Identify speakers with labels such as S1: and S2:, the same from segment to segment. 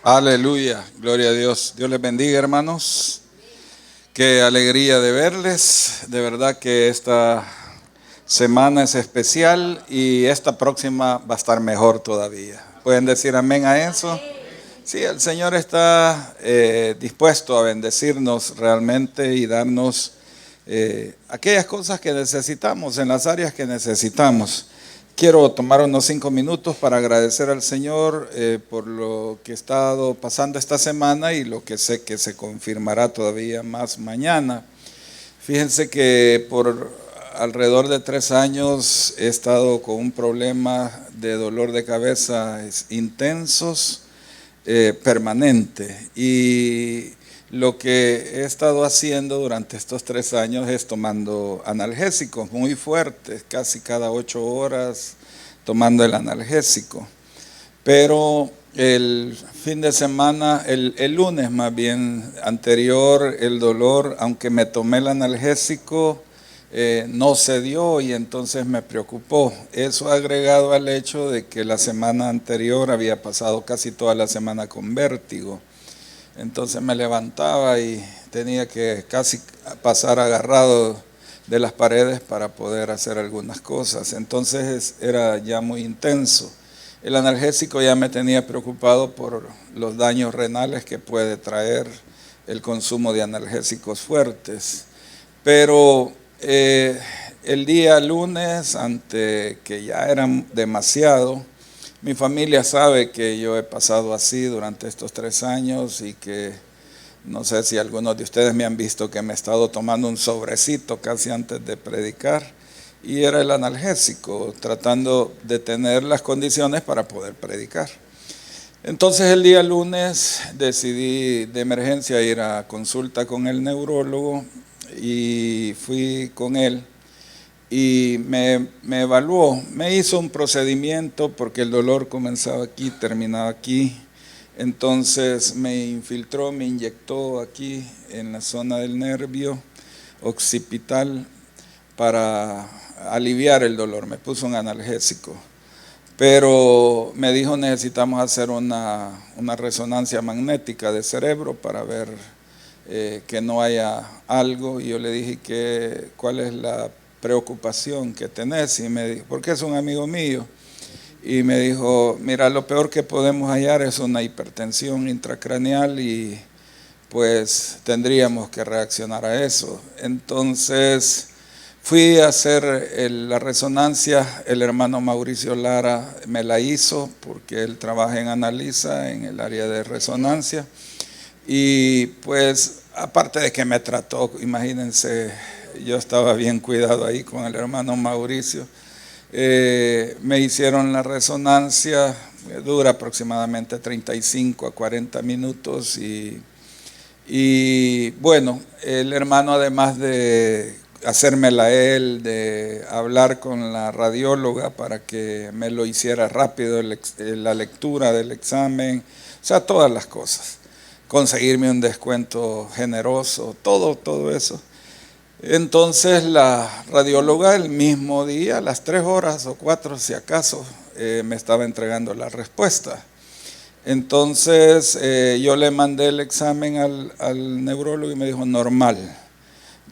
S1: Aleluya, gloria a Dios. Dios les bendiga, hermanos. Qué alegría de verles. De verdad que esta semana es especial y esta próxima va a estar mejor todavía. ¿Pueden decir amén a eso? Sí, el Señor está dispuesto a bendecirnos realmente y darnos aquellas cosas que necesitamos, en las áreas que necesitamos. Quiero tomar unos 5 minutos para agradecer al Señor por lo que he estado pasando esta semana y lo que sé que se confirmará todavía más mañana. Fíjense que por alrededor de 3 años he estado con un problema de dolor de cabeza intensos, permanente, y lo que he estado haciendo durante estos 3 años es tomando analgésicos muy fuertes, casi cada 8 horas tomando el analgésico. Pero el fin de semana, el lunes más bien anterior, el dolor, aunque me tomé el analgésico, no cedió y entonces me preocupó. Eso agregado al hecho de que la semana anterior había pasado casi toda la semana con vértigo. Entonces me levantaba y tenía que casi pasar agarrado de las paredes para poder hacer algunas cosas. Entonces era ya muy intenso. El analgésico ya me tenía preocupado por los daños renales que puede traer el consumo de analgésicos fuertes. Pero el día lunes, ante que ya era demasiado, mi familia sabe que yo he pasado así durante estos 3 años y que no sé si algunos de ustedes me han visto que me he estado tomando un sobrecito casi antes de predicar, y era el analgésico, tratando de tener las condiciones para poder predicar. Entonces el día lunes decidí de emergencia ir a consulta con el neurólogo y fui con él. Y me evaluó, me hizo un procedimiento porque el dolor comenzaba aquí, terminaba aquí. Entonces me infiltró, me inyectó aquí en la zona del nervio occipital para aliviar el dolor. Me puso un analgésico. Pero me dijo, necesitamos hacer una resonancia magnética de cerebro para ver que no haya algo. Y yo le dije, ¿cuál es la preocupación que tenés? Y me dijo, porque es un amigo mío, y me dijo, mira, lo peor que podemos hallar es una hipertensión intracraneal y pues tendríamos que reaccionar a eso. Entonces fui a hacer la resonancia, el hermano Mauricio Lara me la hizo porque él trabaja en Analiza, en el área de resonancia, y pues aparte de que me trató, imagínense, yo estaba bien cuidado ahí con el hermano Mauricio. Me hicieron la resonancia, dura aproximadamente 35 a 40 minutos y bueno, el hermano, además de hacérmela él, de hablar con la radióloga para que me lo hiciera rápido la lectura del examen, o sea, todas las cosas, conseguirme un descuento generoso, todo eso. Entonces la radióloga el mismo día, a las 3 horas o 4 si acaso, me estaba entregando la respuesta. Entonces yo le mandé el examen al neurólogo y me dijo normal,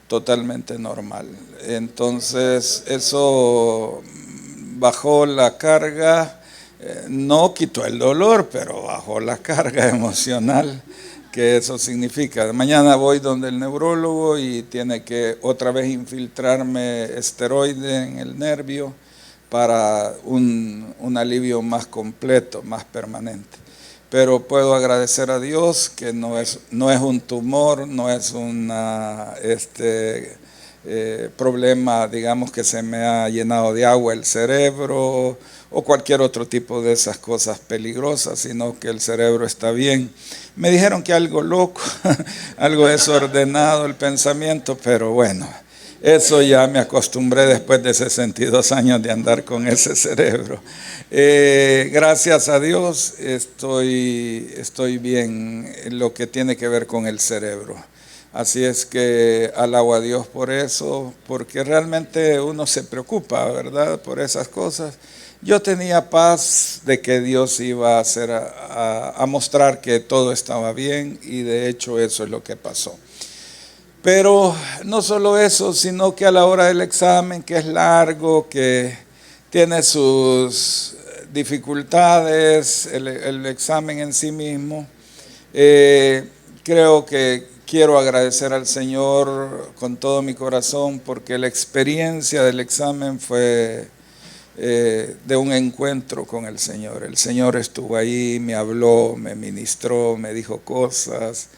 S1: totalmente normal. Entonces eso bajó la carga, no quitó el dolor, pero bajó la carga emocional que eso significa. Mañana voy donde el neurólogo y tiene que otra vez infiltrarme esteroide en el nervio para un alivio más completo, más permanente. Pero puedo agradecer a Dios que no es un tumor, no es un problema, digamos, que se me ha llenado de agua el cerebro o cualquier otro tipo de esas cosas peligrosas, sino que el cerebro está bien. Me dijeron que algo loco, algo desordenado el pensamiento, pero bueno, eso ya me acostumbré después de 62 años de andar con ese cerebro. Gracias a Dios estoy bien en lo que tiene que ver con el cerebro. Así es que alabo a Dios por eso, porque realmente uno se preocupa, ¿verdad?, por esas cosas. yo tenía paz de que Dios iba a hacer a mostrar que todo estaba bien, y de hecho eso es lo que pasó. Pero no solo eso, sino que a la hora del examen, que es largo, que tiene sus dificultades, el examen en sí mismo, creo que quiero agradecer al Señor con todo mi corazón, porque la experiencia del examen fue de un encuentro con el Señor. El Señor estuvo ahí, me habló, me ministró, me dijo cosas,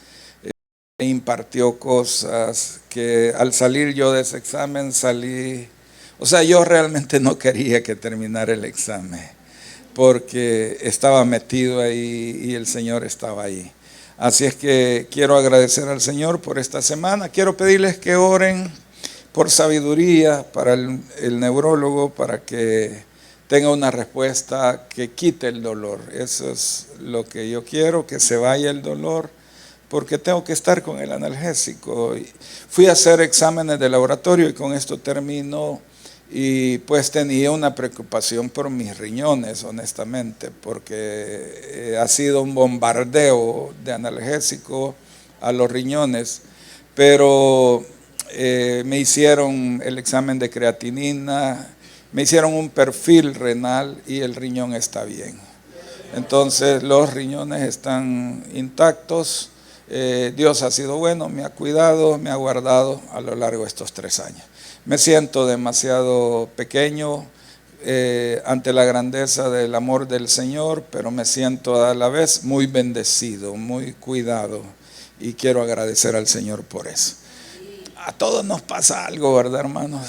S1: me impartió cosas, que al salir yo de ese examen salí, o sea, yo realmente no quería que terminara el examen, porque estaba metido ahí y el Señor estaba ahí. Así es que quiero agradecer al Señor por esta semana. Quiero pedirles que oren por sabiduría para el neurólogo, para que tenga una respuesta que quite el dolor. Eso es lo que yo quiero, que se vaya el dolor, porque tengo que estar con el analgésico. Fui a hacer exámenes de laboratorio y con esto termino. Y pues tenía una preocupación por mis riñones, honestamente, porque ha sido un bombardeo de analgésico a los riñones. Pero me hicieron el examen de creatinina, me hicieron un perfil renal y el riñón está bien. Entonces los riñones están intactos. Dios ha sido bueno, me ha cuidado, me ha guardado a lo largo de estos 3 años. Me siento demasiado pequeño ante la grandeza del amor del Señor, pero me siento a la vez muy bendecido, muy cuidado, y quiero agradecer al Señor por eso. A todos nos pasa algo, ¿verdad, hermanos?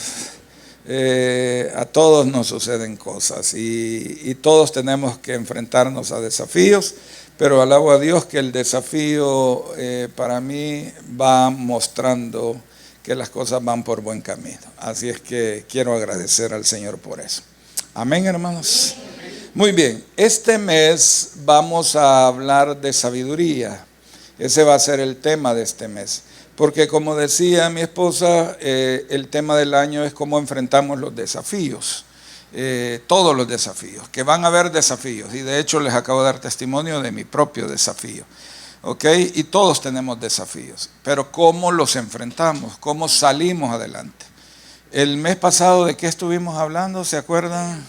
S1: A todos nos suceden cosas y todos tenemos que enfrentarnos a desafíos, pero alabo a Dios que el desafío para mí va mostrando que las cosas van por buen camino. Así es que quiero agradecer al Señor por eso. Amén, hermanos. Muy bien, este mes vamos a hablar de sabiduría. Ese va a ser el tema de este mes. Porque como decía mi esposa, el tema del año es cómo enfrentamos los desafíos. Todos los desafíos, que van a haber desafíos. Y de hecho les acabo de dar testimonio de mi propio desafío. ¿Ok? Y todos tenemos desafíos, pero ¿cómo los enfrentamos? ¿Cómo salimos adelante? El mes pasado, ¿de qué estuvimos hablando? ¿Se acuerdan?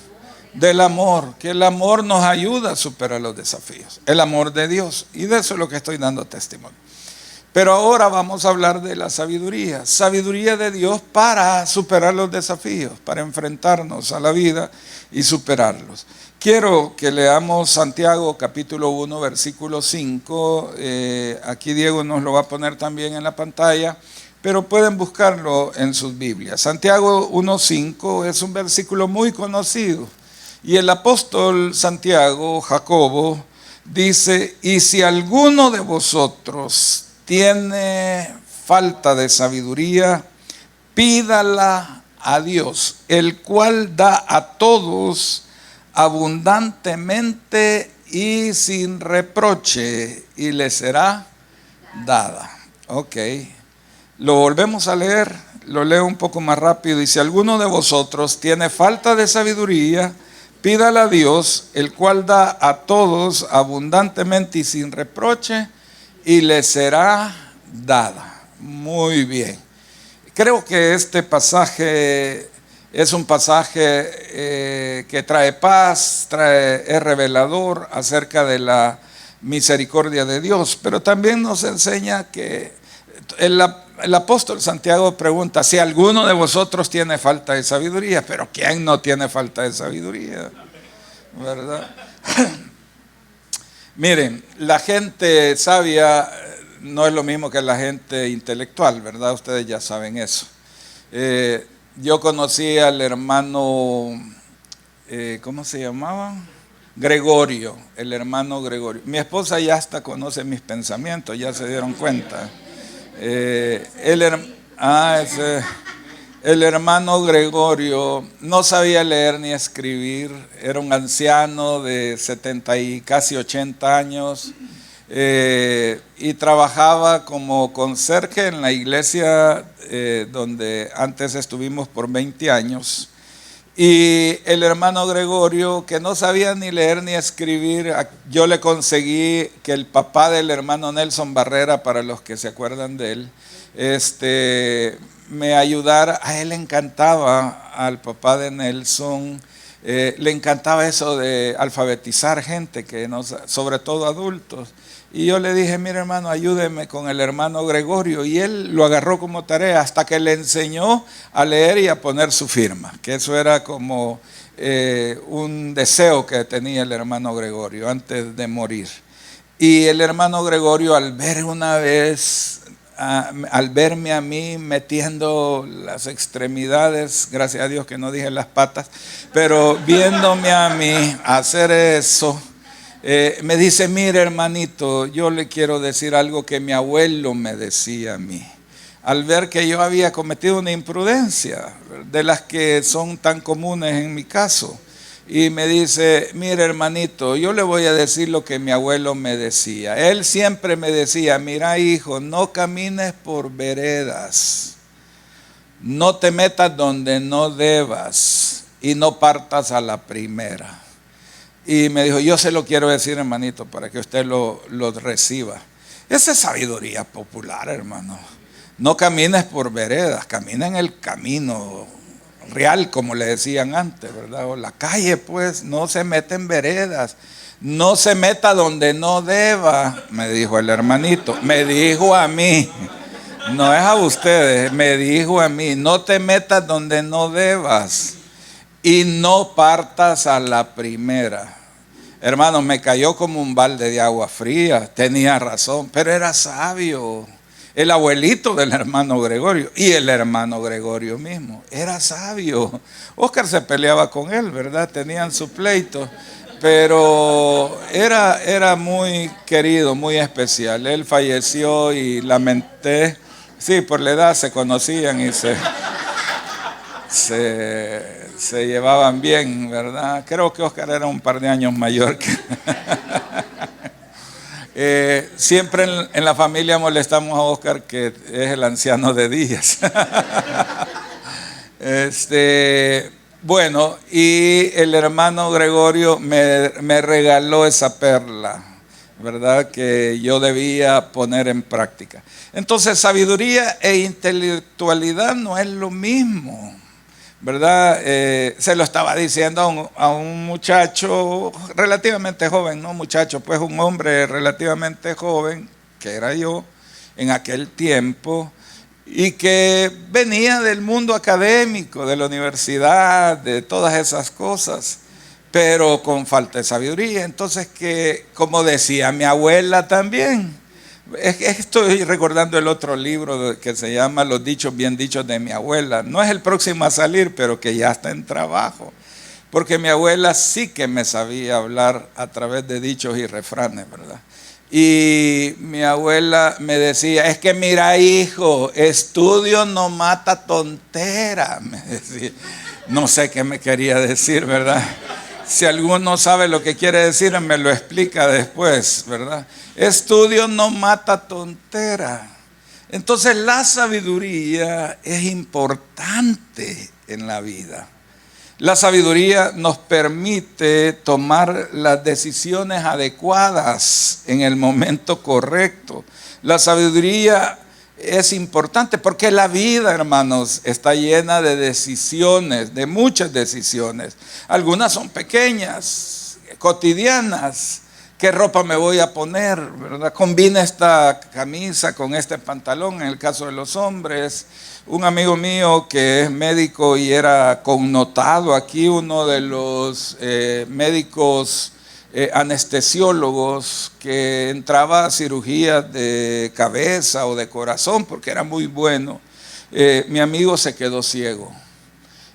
S1: Del amor, que el amor nos ayuda a superar los desafíos. El amor de Dios, y de eso es lo que estoy dando testimonio. Pero ahora vamos a hablar de la sabiduría. Sabiduría de Dios para superar los desafíos, para enfrentarnos a la vida y superarlos. Quiero que leamos Santiago capítulo 1, versículo 5. Aquí Diego nos lo va a poner también en la pantalla, pero pueden buscarlo en sus Biblias. Santiago 1:5 es un versículo muy conocido. Y el apóstol Santiago, Jacobo, dice: y si alguno de vosotros tiene falta de sabiduría, pídala a Dios, el cual da a todos abundantemente y sin reproche, y le será dada. Ok, lo volvemos a leer, lo leo un poco más rápido. Y si alguno de vosotros tiene falta de sabiduría, pídala a Dios, el cual da a todos abundantemente y sin reproche, y le será dada. Muy bien. Creo que este pasaje es un pasaje que trae paz, es revelador acerca de la misericordia de Dios, pero también nos enseña que el apóstol Santiago pregunta: si alguno de vosotros tiene falta de sabiduría, pero ¿quién no tiene falta de sabiduría? ¿Verdad? Miren, la gente sabia no es lo mismo que la gente intelectual, ¿verdad? Ustedes ya saben eso. Yo conocí al hermano, ¿cómo se llamaba? Gregorio, el hermano Gregorio. Mi esposa ya hasta conoce mis pensamientos, ya se dieron cuenta. El hermano Gregorio no sabía leer ni escribir, era un anciano de 70 y casi 80 años, y trabajaba como conserje en la iglesia donde antes estuvimos por 20 años. Y el hermano Gregorio, que no sabía ni leer ni escribir, yo le conseguí que el papá del hermano Nelson Barrera, para los que se acuerdan de él, me ayudara. A él le encantaba, al papá de Nelson, le encantaba eso de alfabetizar gente, sobre todo adultos. Y yo le dije, mira hermano, ayúdeme con el hermano Gregorio. Y él lo agarró como tarea hasta que le enseñó a leer y a poner su firma. Que eso era como un deseo que tenía el hermano Gregorio antes de morir. Y el hermano Gregorio, al verme a mí metiendo las extremidades, gracias a Dios que no dije las patas, pero viéndome a mí hacer eso, me dice, mire hermanito, yo le quiero decir algo que mi abuelo me decía a mí. Al ver que yo había cometido una imprudencia, de las que son tan comunes en mi caso. Y me dice, mire hermanito, yo le voy a decir lo que mi abuelo me decía. Él siempre me decía, mira hijo, no camines por veredas, no te metas donde no debas y no partas a la primera. Y me dijo, yo se lo quiero decir hermanito para que usted lo reciba. Esa es sabiduría popular, hermano. No camines por veredas, camina en el camino real, como le decían antes, ¿verdad? O la calle, pues, no se mete en veredas, no se meta donde no deba, me dijo el hermanito, me dijo a mí, no es a ustedes, me dijo a mí, no te metas donde no debas y no partas a la primera. Hermano, me cayó como un balde de agua fría, tenía razón, pero era sabio. El abuelito del hermano Gregorio y el hermano Gregorio mismo, era sabio. Oscar se peleaba con él, ¿verdad? Tenían su pleito, pero era muy querido, muy especial. Él falleció y lamenté, sí, por la edad se conocían y se llevaban bien, ¿verdad? Creo que Oscar era un par de años mayor que... siempre en la familia molestamos a Oscar, que es el anciano de días. Bueno, y el hermano Gregorio me regaló esa perla, ¿verdad? Que yo debía poner en práctica. Entonces, sabiduría e intelectualidad no es lo mismo, ¿verdad? Se lo estaba diciendo a un muchacho relativamente joven, no muchacho, pues un hombre relativamente joven, que era yo en aquel tiempo, y que venía del mundo académico, de la universidad, de todas esas cosas, pero con falta de sabiduría. Entonces, que como decía mi abuela también, estoy recordando el otro libro que se llama Los dichos bien dichos de mi abuela. No es el próximo a salir, pero que ya está en trabajo. Porque mi abuela sí que me sabía hablar a través de dichos y refranes, ¿verdad? Y mi abuela me decía, es que mira hijo, estudio no mata tontera, me decía. No sé qué me quería decir, ¿verdad? Si alguno sabe lo que quiere decir, me lo explica después, ¿verdad? Estudio no mata tontera. Entonces la sabiduría es importante en la vida. La sabiduría nos permite tomar las decisiones adecuadas en el momento correcto. La sabiduría es importante porque la vida, hermanos, está llena de decisiones, de muchas decisiones. Algunas son pequeñas, cotidianas. ¿Qué ropa me voy a poner? ¿Verdad? Combina esta camisa con este pantalón, en el caso de los hombres. Un amigo mío que es médico y era connotado aquí, uno de los médicos anestesiólogos que entraba a cirugías de cabeza o de corazón porque era muy bueno. Mi amigo se quedó ciego,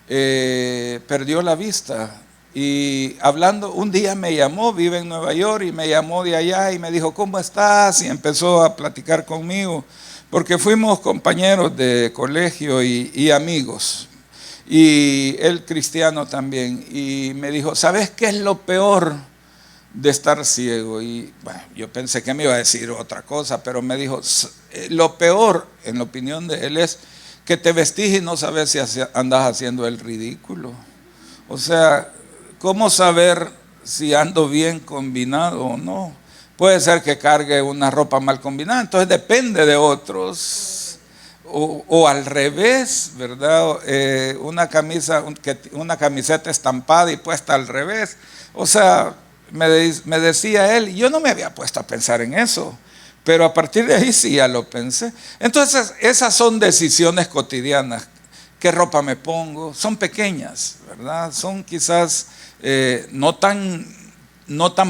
S1: perdió la vista. Y hablando, un día me llamó, vive en Nueva York, y me llamó de allá y me dijo, ¿cómo estás? Y empezó a platicar conmigo, porque fuimos compañeros de colegio y amigos. Y él cristiano también. Y me dijo, ¿sabes qué es lo peor de estar ciego? Y bueno, yo pensé que me iba a decir otra cosa, pero me dijo, lo peor, en la opinión de él, es que te vestís y no sabes si andas haciendo el ridículo. O sea, ¿cómo saber si ando bien combinado o no? Puede ser que cargue una ropa mal combinada, entonces depende de otros. O al revés, ¿verdad? Una camiseta estampada y puesta al revés. O sea, me decía él, y yo no me había puesto a pensar en eso, pero a partir de ahí sí ya lo pensé. Entonces, esas son decisiones cotidianas. ¿Qué ropa me pongo? Son pequeñas, ¿verdad? Son quizás no tan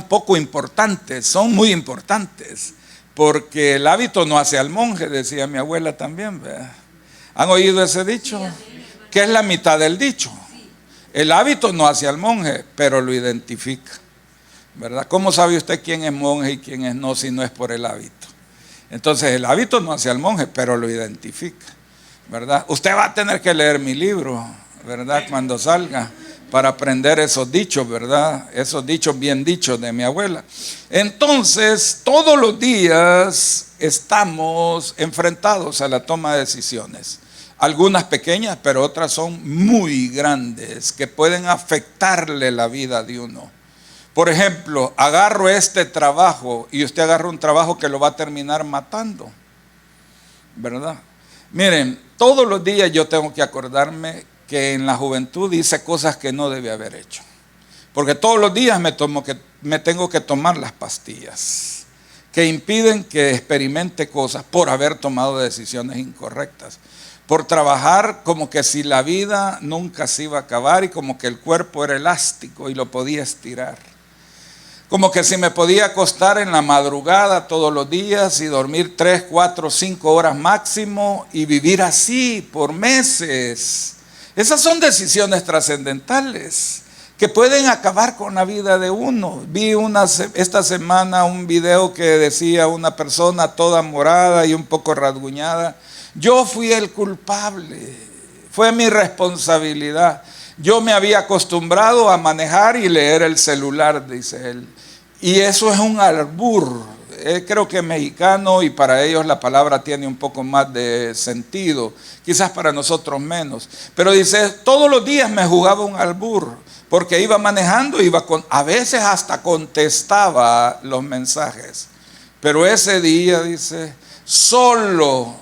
S1: poco importantes, son muy importantes. Porque el hábito no hace al monje, decía mi abuela también, ¿verdad? ¿Han oído ese dicho? ¿Qué es la mitad del dicho? El hábito no hace al monje, pero lo identifica, ¿verdad? ¿Cómo sabe usted quién es monje y quién es no si no es por el hábito? Entonces el hábito no hace al monje, pero lo identifica, ¿verdad? Usted va a tener que leer mi libro, ¿verdad? Cuando salga, para aprender esos dichos, ¿verdad? Esos dichos bien dichos de mi abuela. Entonces, todos los días estamos enfrentados a la toma de decisiones. Algunas pequeñas, pero otras son muy grandes, que pueden afectarle la vida de uno. Por ejemplo, agarro este trabajo y usted agarra un trabajo que lo va a terminar matando, ¿verdad? Miren, todos los días yo tengo que acordarme que en la juventud hice cosas que no debía haber hecho. Porque todos los días me tengo que tomar las pastillas que impiden que experimente cosas por haber tomado decisiones incorrectas. Por trabajar como que si la vida nunca se iba a acabar y como que el cuerpo era elástico y lo podía estirar. Como que si me podía acostar en la madrugada todos los días y dormir 3, 4, 5 horas máximo y vivir así por meses. Esas son decisiones trascendentales que pueden acabar con la vida de uno. Vi esta semana un video que decía una persona toda morada y un poco rasguñada: yo fui el culpable, fue mi responsabilidad. Yo me había acostumbrado a manejar y leer el celular, dice él. Y eso es un albur. Creo que es mexicano y para ellos la palabra tiene un poco más de sentido, quizás para nosotros menos. Pero dice, todos los días me jugaba un albur, porque iba manejando, a veces hasta contestaba los mensajes. Pero ese día, dice, solo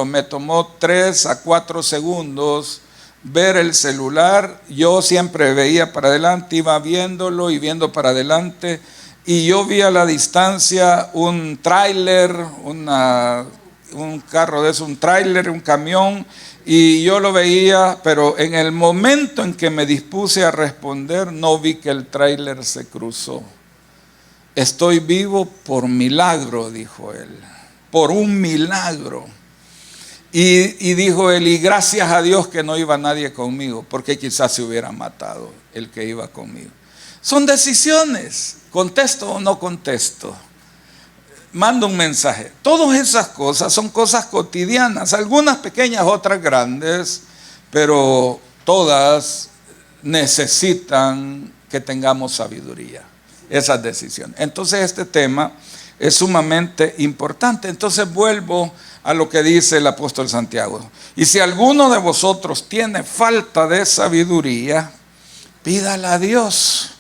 S1: me tomó 3 a 4 segundos ver el celular. Yo siempre veía para adelante, iba viéndolo y viendo para adelante. Y yo vi a la distancia un tráiler, un carro de eso, un tráiler, un camión, y yo lo veía, pero en el momento en que me dispuse a responder, no vi que el tráiler se cruzó. Estoy vivo por milagro, dijo él, por un milagro. Y dijo él, y gracias a Dios que no iba nadie conmigo, porque quizás se hubiera matado el que iba conmigo. Son decisiones. ¿Contesto o no contesto? Mando un mensaje. Todas esas cosas son cosas cotidianas, algunas pequeñas, otras grandes, pero todas necesitan que tengamos sabiduría, esas decisiones. Entonces este tema es sumamente importante. Entonces vuelvo a lo que dice el apóstol Santiago. Y si alguno de vosotros tiene falta de sabiduría, pídala a Dios,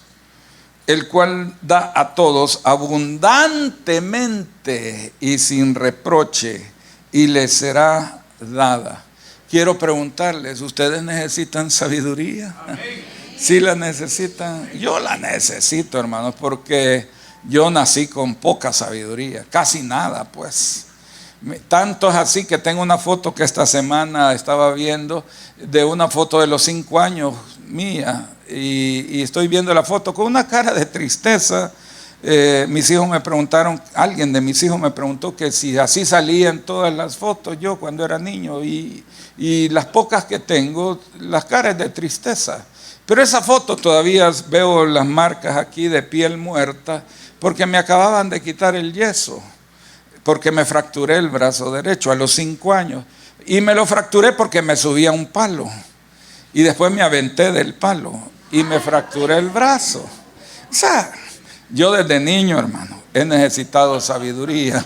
S1: el cual da a todos abundantemente y sin reproche, y les será dada. Quiero preguntarles, ¿ustedes necesitan sabiduría? ¿Sí la necesitan? Yo la necesito, hermanos, porque yo nací con poca sabiduría, casi nada, pues. Tanto es así que tengo una foto que esta semana estaba viendo, de una foto de los 5 años mía, y estoy viendo la foto con una cara de tristeza. Mis hijos me preguntaron, alguien de mis hijos me preguntó que si así salían todas las fotos yo cuando era niño, y las pocas que tengo, las caras de tristeza. Pero esa foto todavía veo las marcas aquí de piel muerta, porque me acababan de quitar el yeso, porque me fracturé el brazo derecho a los 5 años, y me lo fracturé porque me subí a un palo, y después me aventé del palo, y me fracturé el brazo. O sea, yo desde niño, hermano, he necesitado sabiduría,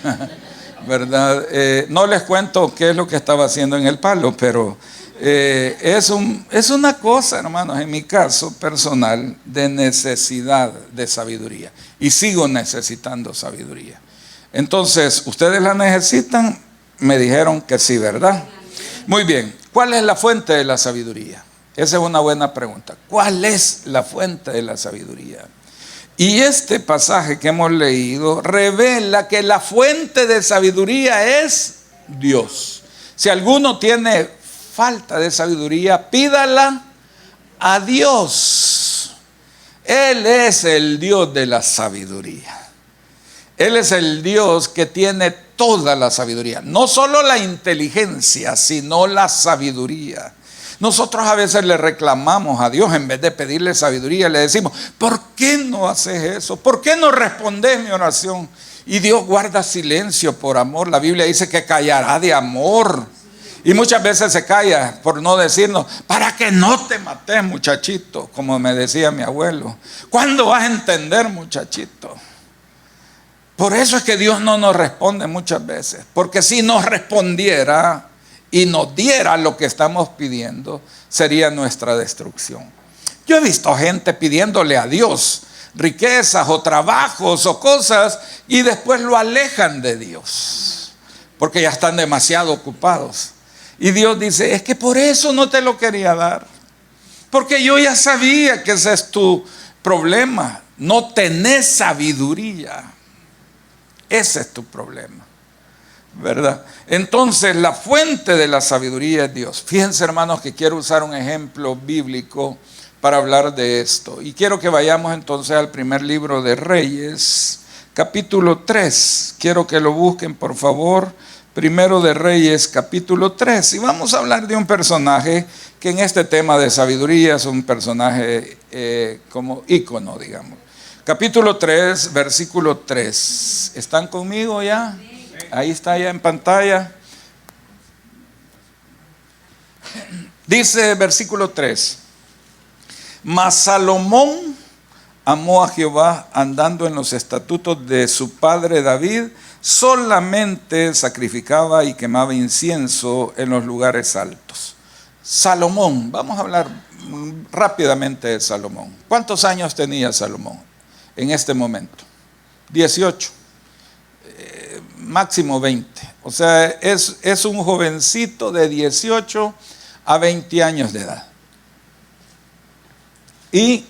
S1: ¿verdad? No les cuento qué es lo que estaba haciendo en el palo, pero Es una cosa, hermanos, en mi caso personal, de necesidad de sabiduría. Y sigo necesitando sabiduría. Entonces, ¿ustedes la necesitan? Me dijeron que sí, ¿verdad? Muy bien. ¿Cuál es la fuente de la sabiduría? Esa es una buena pregunta. ¿Cuál es la fuente de la sabiduría? Y este pasaje que hemos leído revela que la fuente de sabiduría es Dios. Si alguno tiene falta de sabiduría, pídala a Dios. Él es el Dios de la sabiduría. Él es el Dios que tiene toda la sabiduría. No solo la inteligencia, sino la sabiduría. Nosotros a veces le reclamamos a Dios en vez de pedirle sabiduría. Le decimos, ¿por qué no haces eso? ¿Por qué no respondes mi oración? Y Dios guarda silencio por amor. La Biblia dice que callará de amor. Y muchas veces se calla por no decirnos, para que no te mates, muchachito, como me decía mi abuelo. ¿Cuándo vas a entender, muchachito? Por eso es que Dios no nos responde muchas veces. Porque si nos respondiera y nos diera lo que estamos pidiendo, sería nuestra destrucción. Yo he visto gente pidiéndole a Dios riquezas o trabajos o cosas y después lo alejan de Dios porque ya están demasiado ocupados. Y Dios dice, es que por eso no te lo quería dar, porque yo ya sabía que ese es tu problema. No tenés sabiduría. Ese es tu problema, ¿verdad? Entonces la fuente de la sabiduría es Dios. Fíjense, hermanos, que quiero usar un ejemplo bíblico para hablar de esto. Y quiero que vayamos entonces al primer libro de Reyes, capítulo 3. Quiero que lo busquen, por favor. Primero de Reyes, capítulo 3. Y vamos a hablar de un personaje que en este tema de sabiduría es un personaje como ícono, digamos. Capítulo 3, versículo 3. ¿Están conmigo ya? Ahí está ya en pantalla. Dice versículo 3. Mas Salomón amó a Jehová andando en los estatutos de su padre David, solamente sacrificaba y quemaba incienso en los lugares altos. Salomón, vamos a hablar rápidamente de Salomón. ¿Cuántos años tenía Salomón en este momento? 18, máximo 20. O sea, es un jovencito de 18 a 20 años de edad. Y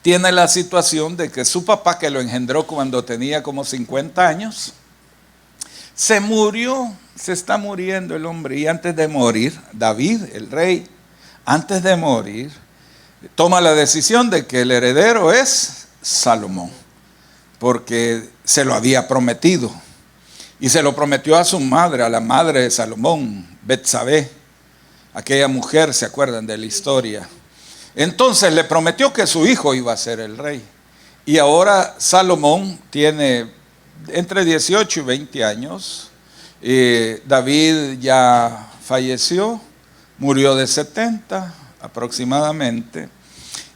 S1: tiene la situación de que su papá, que lo engendró cuando tenía como 50 años, se murió, se está muriendo el hombre. Y antes de morir, David, el rey, antes de morir, toma la decisión de que el heredero es Salomón, porque se lo había prometido. Y se lo prometió a su madre, a la madre de Salomón, Betsabé, aquella mujer, ¿se acuerdan de la historia? Entonces le prometió que su hijo iba a ser el rey. Y ahora Salomón tiene entre 18 y 20 años. David ya falleció, murió de 70 aproximadamente.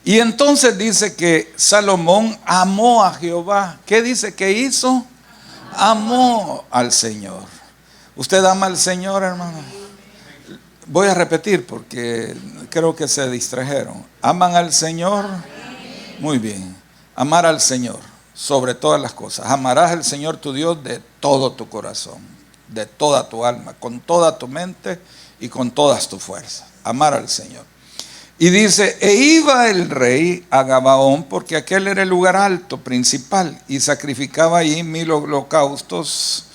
S1: Y entonces dice que Salomón amó a Jehová. ¿Qué dice que hizo? Amó al Señor. ¿Usted ama al Señor, hermano? Voy a repetir porque creo que se distrajeron. ¿Aman al Señor? Muy bien. Amar al Señor sobre todas las cosas. Amarás al Señor tu Dios de todo tu corazón, de toda tu alma, con toda tu mente y con todas tus fuerzas. Amar al Señor. Y dice, e iba el rey a Gabaón, porque aquel era el lugar alto, principal, y sacrificaba allí 1000 holocaustos.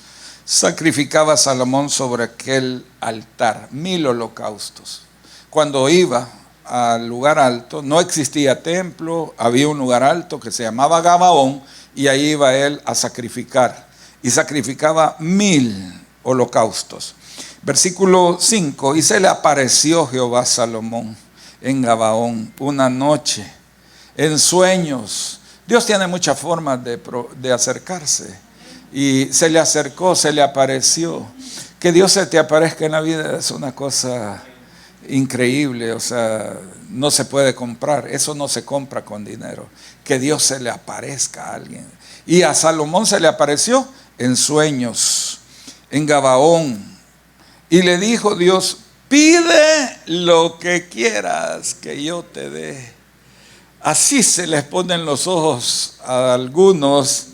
S1: Sacrificaba Salomón sobre aquel altar, 1000 holocaustos. Cuando iba al lugar alto, no existía templo, había un lugar alto que se llamaba Gabaón, y ahí iba él a sacrificar. Y sacrificaba 1000 holocaustos. Versículo 5, y se le apareció Jehová a Salomón en Gabaón una noche, en sueños. Dios tiene muchas formas de acercarse. Y se le acercó, se le apareció. Que Dios se te aparezca en la vida es una cosa increíble. O sea, no se puede comprar. Eso no se compra con dinero. Que Dios se le aparezca a alguien. Y a Salomón se le apareció en sueños, en Gabaón. Y le dijo Dios, pide lo que quieras que yo te dé. Así se les ponen los ojos a algunos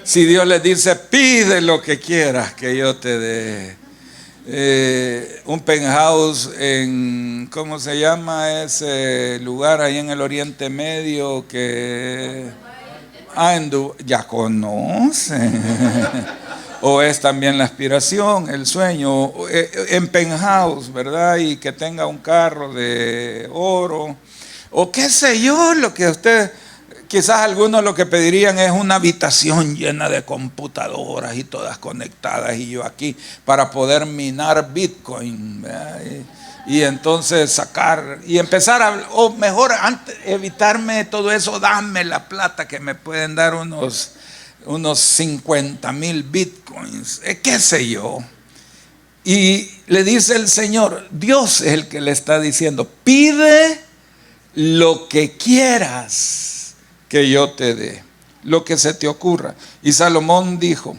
S1: si Dios les dice, pide lo que quieras que yo te dé. Un penthouse en, ¿cómo se llama ese lugar ahí en el Oriente Medio? Ya conocen. O es también la aspiración, el sueño, en penthouse, ¿verdad? Y que tenga un carro de oro, o qué sé yo, lo que usted, quizás algunos lo que pedirían es una habitación llena de computadoras y todas conectadas, y yo aquí para poder minar Bitcoin, ¿verdad? Y entonces sacar y empezar o mejor, antes, evitarme todo eso, dame la plata que me pueden dar unos 50,000 bitcoins, qué sé yo. Y le dice el Señor, Dios es el que le está diciendo, pide lo que quieras que yo te dé, lo que se te ocurra. Y Salomón dijo,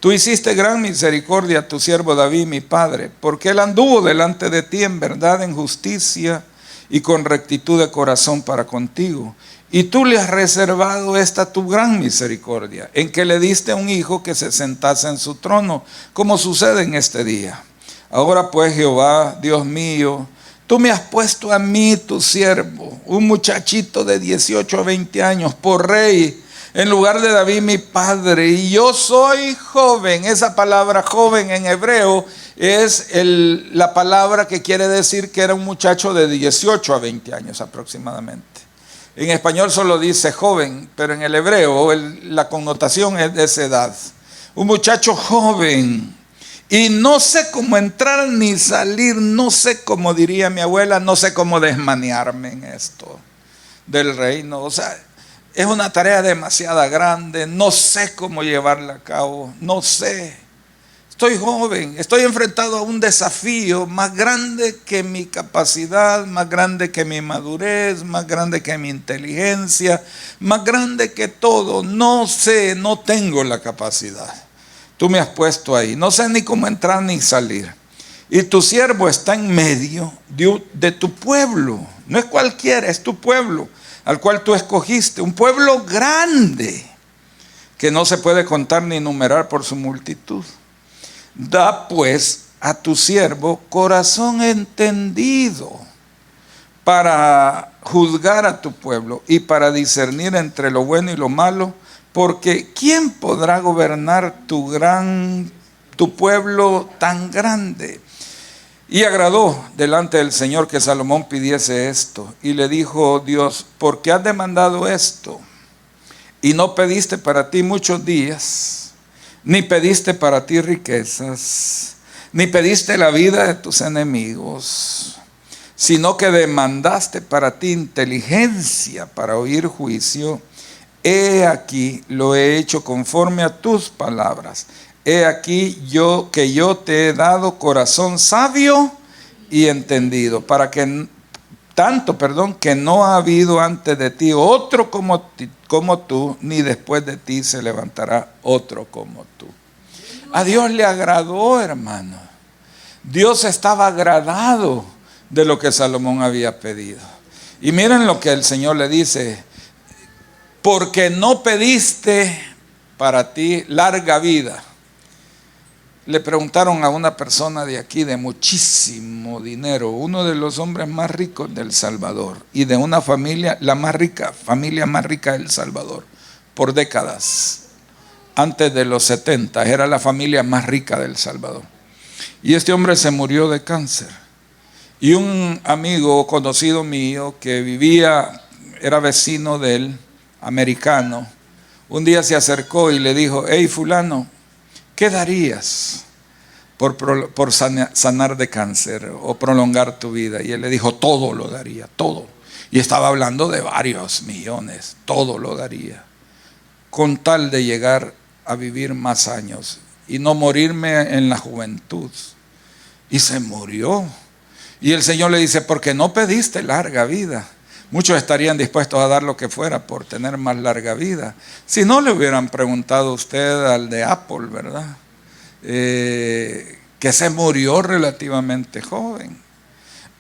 S1: tú hiciste gran misericordia a tu siervo David, mi padre, porque él anduvo delante de ti en verdad, en justicia y con rectitud de corazón para contigo. Y tú le has reservado esta tu gran misericordia, en que le diste un hijo que se sentase en su trono, como sucede en este día. Ahora pues, Jehová, Dios mío, tú me has puesto a mí, tu siervo, un muchachito de 18 a 20 años, por rey, en lugar de David mi padre, y yo soy joven. Esa palabra joven en hebreo es la palabra que quiere decir que era un muchacho de 18 a 20 años aproximadamente. En español solo dice joven, pero en el hebreo la connotación es de esa edad. Un muchacho joven, y no sé cómo entrar ni salir, no sé cómo diría mi abuela, no sé cómo desmanearme en esto del reino. O sea, es una tarea demasiado grande, no sé cómo llevarla a cabo, no sé. Estoy joven, estoy enfrentado a un desafío más grande que mi capacidad, más grande que mi madurez, más grande que mi inteligencia, más grande que todo. No sé, no tengo la capacidad. Tú me has puesto ahí, no sé ni cómo entrar ni salir. Y tu siervo está en medio de tu pueblo, no es cualquiera, es tu pueblo, al cual tú escogiste, un pueblo grande, que no se puede contar ni numerar por su multitud. Da pues a tu siervo corazón entendido para juzgar a tu pueblo y para discernir entre lo bueno y lo malo, porque ¿quién podrá gobernar tu pueblo tan grande? Y agradó delante del Señor que Salomón pidiese esto, y le dijo Dios, ¿por qué has demandado esto? Y no pediste para ti muchos días, ni pediste para ti riquezas, ni pediste la vida de tus enemigos, sino que demandaste para ti inteligencia para oír juicio. He aquí, lo he hecho conforme a tus palabras. He aquí yo te he dado corazón sabio y entendido, para que que no ha habido antes de ti otro como tú, ni después de ti se levantará otro como tú. A Dios le agradó, hermano. Dios estaba agradado de lo que Salomón había pedido. Y miren lo que el Señor le dice, porque no pediste para ti larga vida. Le preguntaron a una persona de aquí de muchísimo dinero, uno de los hombres más ricos del Salvador y de una familia, familia más rica del Salvador, por décadas. Antes de los 70, era la familia más rica del Salvador. Y este hombre se murió de cáncer. Y un amigo conocido mío que era vecino de él, americano, un día se acercó y le dijo, hey fulano, ¿qué darías por sanar de cáncer o prolongar tu vida? Y él le dijo, todo lo daría, todo. Y estaba hablando de varios millones, todo lo daría, con tal de llegar a vivir más años y no morirme en la juventud. Y se murió. Y el Señor le dice, porque no pediste larga vida. Muchos estarían dispuestos a dar lo que fuera por tener más larga vida. Si no le hubieran preguntado a usted al de Apple, ¿verdad? Que se murió relativamente joven.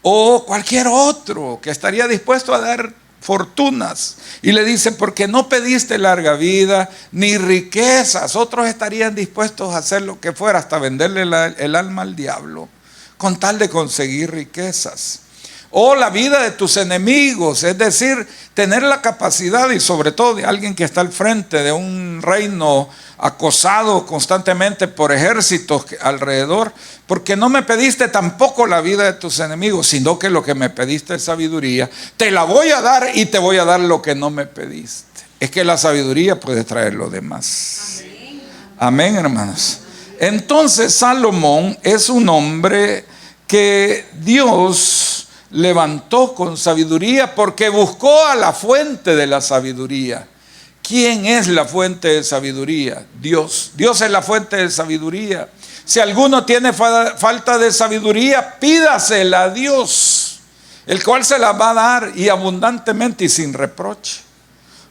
S1: o cualquier otro que estaría dispuesto a dar fortunas. Y le dice, porque no pediste larga vida ni riquezas. Otros estarían dispuestos a hacer lo que fuera, hasta venderle el alma al diablo, con tal de conseguir riquezas. O la vida de tus enemigos, es decir, tener la capacidad, y sobre todo de alguien que está al frente de un reino acosado constantemente por ejércitos alrededor, porque no me pediste tampoco la vida de tus enemigos, sino que lo que me pediste es sabiduría. Te la voy a dar y te voy a dar lo que no me pediste. Es que la sabiduría puede traer lo demás. Amén, hermanos. Entonces Salomón es un hombre que Dios levantó con sabiduría, porque buscó a la fuente de la sabiduría. ¿Quién es la fuente de sabiduría? Dios. Dios es la fuente de sabiduría. Si alguno tiene falta de sabiduría, pídasela a Dios, el cual se la va a dar, y abundantemente y sin reproche.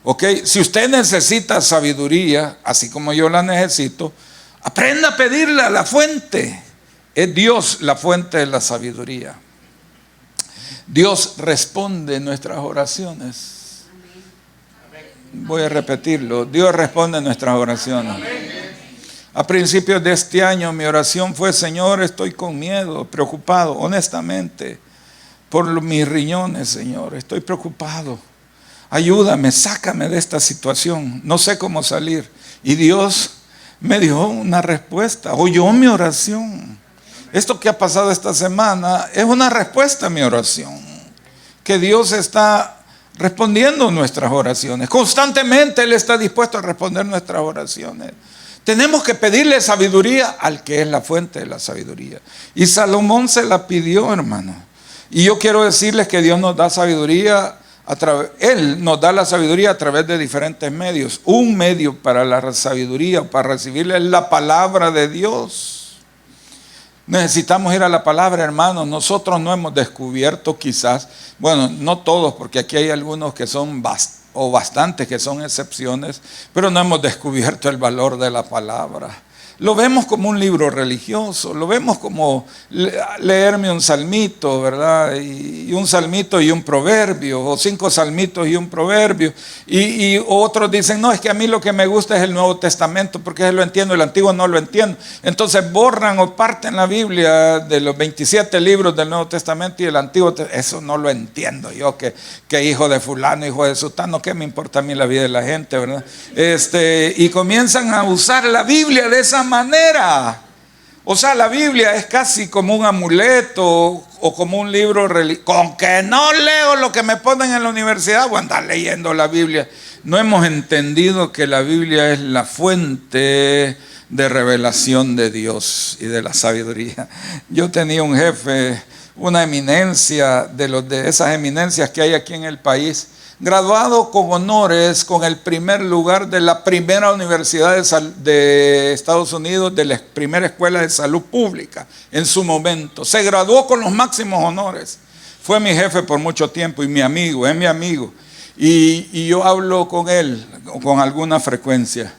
S1: ¿Ok? Si usted necesita sabiduría, así como yo la necesito, aprenda a pedirla a la fuente. Es Dios la fuente de la sabiduría. Dios responde nuestras oraciones. Voy a repetirlo. Dios responde nuestras oraciones. A principios de este año mi oración fue: Señor, estoy con miedo, preocupado, honestamente, por mis riñones, Señor. Estoy preocupado. Ayúdame, sácame de esta situación. No sé cómo salir. Y Dios me dio una respuesta. Oyó mi oración. Esto que ha pasado esta semana es una respuesta a mi oración. Que Dios está respondiendo nuestras oraciones. Constantemente Él está dispuesto a responder nuestras oraciones. Tenemos que pedirle sabiduría al que es la fuente de la sabiduría. Y Salomón se la pidió, hermano. Y yo quiero decirles que Dios nos da sabiduría. Él nos da la sabiduría a través de diferentes medios. Un medio para la sabiduría, para recibirla, es la palabra de Dios. Necesitamos ir a la palabra, hermanos. Nosotros no hemos descubierto quizás, bueno, no todos, porque aquí hay algunos que son bastantes que son excepciones, pero no hemos descubierto el valor de la palabra. Lo vemos como un libro religioso, lo vemos como leerme un salmito, ¿verdad? Y un salmito y un proverbio, o 5 salmitos y un proverbio. Y otros dicen, no, es que a mí lo que me gusta es el Nuevo Testamento, porque lo entiendo, el Antiguo no lo entiendo. Entonces borran o parten la Biblia de los 27 libros del Nuevo Testamento y el Antiguo. Eso no lo entiendo yo, que hijo de fulano, hijo de sutano, ¿qué me importa a mí la vida de la gente, verdad? Y comienzan a usar la Biblia de esa manera. O sea, la Biblia es casi como un amuleto o como un libro religioso. Con que no leo lo que me ponen en la universidad, voy a andar leyendo la Biblia. No hemos entendido que la Biblia es la fuente de revelación de Dios y de la sabiduría. Yo tenía un jefe, una eminencia, de esas eminencias que hay aquí en el país, graduado con honores con el primer lugar de la primera universidad de Estados Unidos, de la primera escuela de salud pública en su momento. Se graduó con los máximos honores. Fue mi jefe por mucho tiempo y mi amigo, es mi amigo. Y yo hablo con él con alguna frecuencia.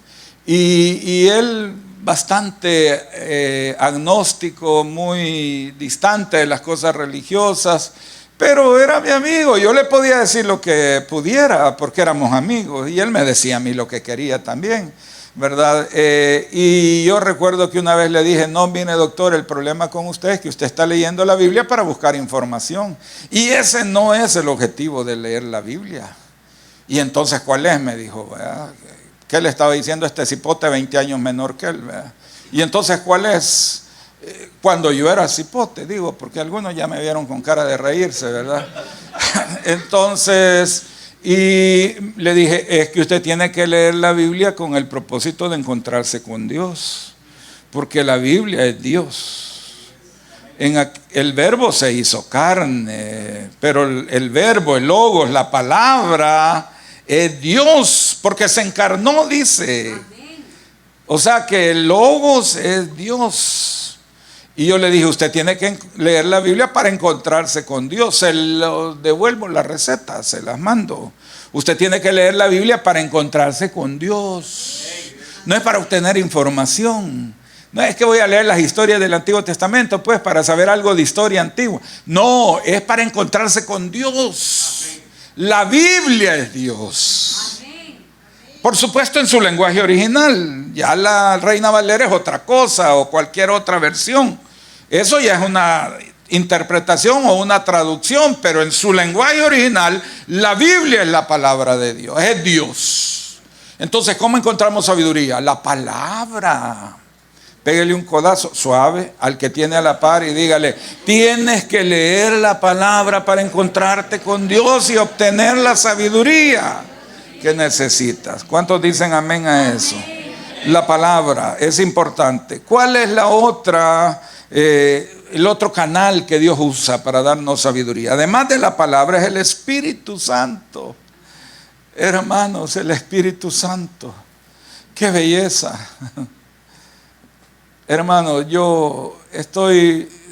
S1: Y él bastante agnóstico, muy distante de las cosas religiosas, pero era mi amigo. Yo le podía decir lo que pudiera porque éramos amigos, y él me decía a mí lo que quería también, ¿verdad? Y yo recuerdo que una vez le dije, no, mire doctor, el problema con usted es que usted está leyendo la Biblia para buscar información, y ese no es el objetivo de leer la Biblia. Y entonces, ¿cuál es? Me dijo, ¿verdad? ¿Qué le estaba diciendo este cipote 20 años menor que él, ¿verdad? Y entonces, ¿cuál es? Cuando yo era cipote, digo, porque algunos ya me vieron con cara de reírse, ¿verdad? Entonces, y le dije, es que usted tiene que leer la Biblia con el propósito de encontrarse con Dios, porque la Biblia es Dios. El verbo se hizo carne, pero el verbo, el logos, la palabra es Dios, porque se encarnó, dice. O sea que el logos es Dios. Y yo le dije, usted tiene que leer la Biblia para encontrarse con Dios. Se lo devuelvo la receta, se las mando. Usted tiene que leer la Biblia para encontrarse con Dios. No es para obtener información. No es que voy a leer las historias del Antiguo Testamento, pues, para saber algo de historia antigua. No, es para encontrarse con Dios. La Biblia es Dios. Por supuesto, en su lenguaje original. Ya la Reina Valera es otra cosa, o cualquier otra versión. Eso ya es una interpretación o una traducción, pero en su lenguaje original, la Biblia es la palabra de Dios, es Dios. Entonces, ¿cómo encontramos sabiduría? La palabra. Pégale un codazo suave al que tiene a la par y dígale: tienes que leer la palabra para encontrarte con Dios y obtener la sabiduría que necesitas. ¿Cuántos dicen amén a eso? La palabra es importante. ¿Cuál es la otra, el otro canal que Dios usa para darnos sabiduría? Además de la palabra, es el Espíritu Santo. Hermanos, el Espíritu Santo. ¡Qué belleza! Hermano,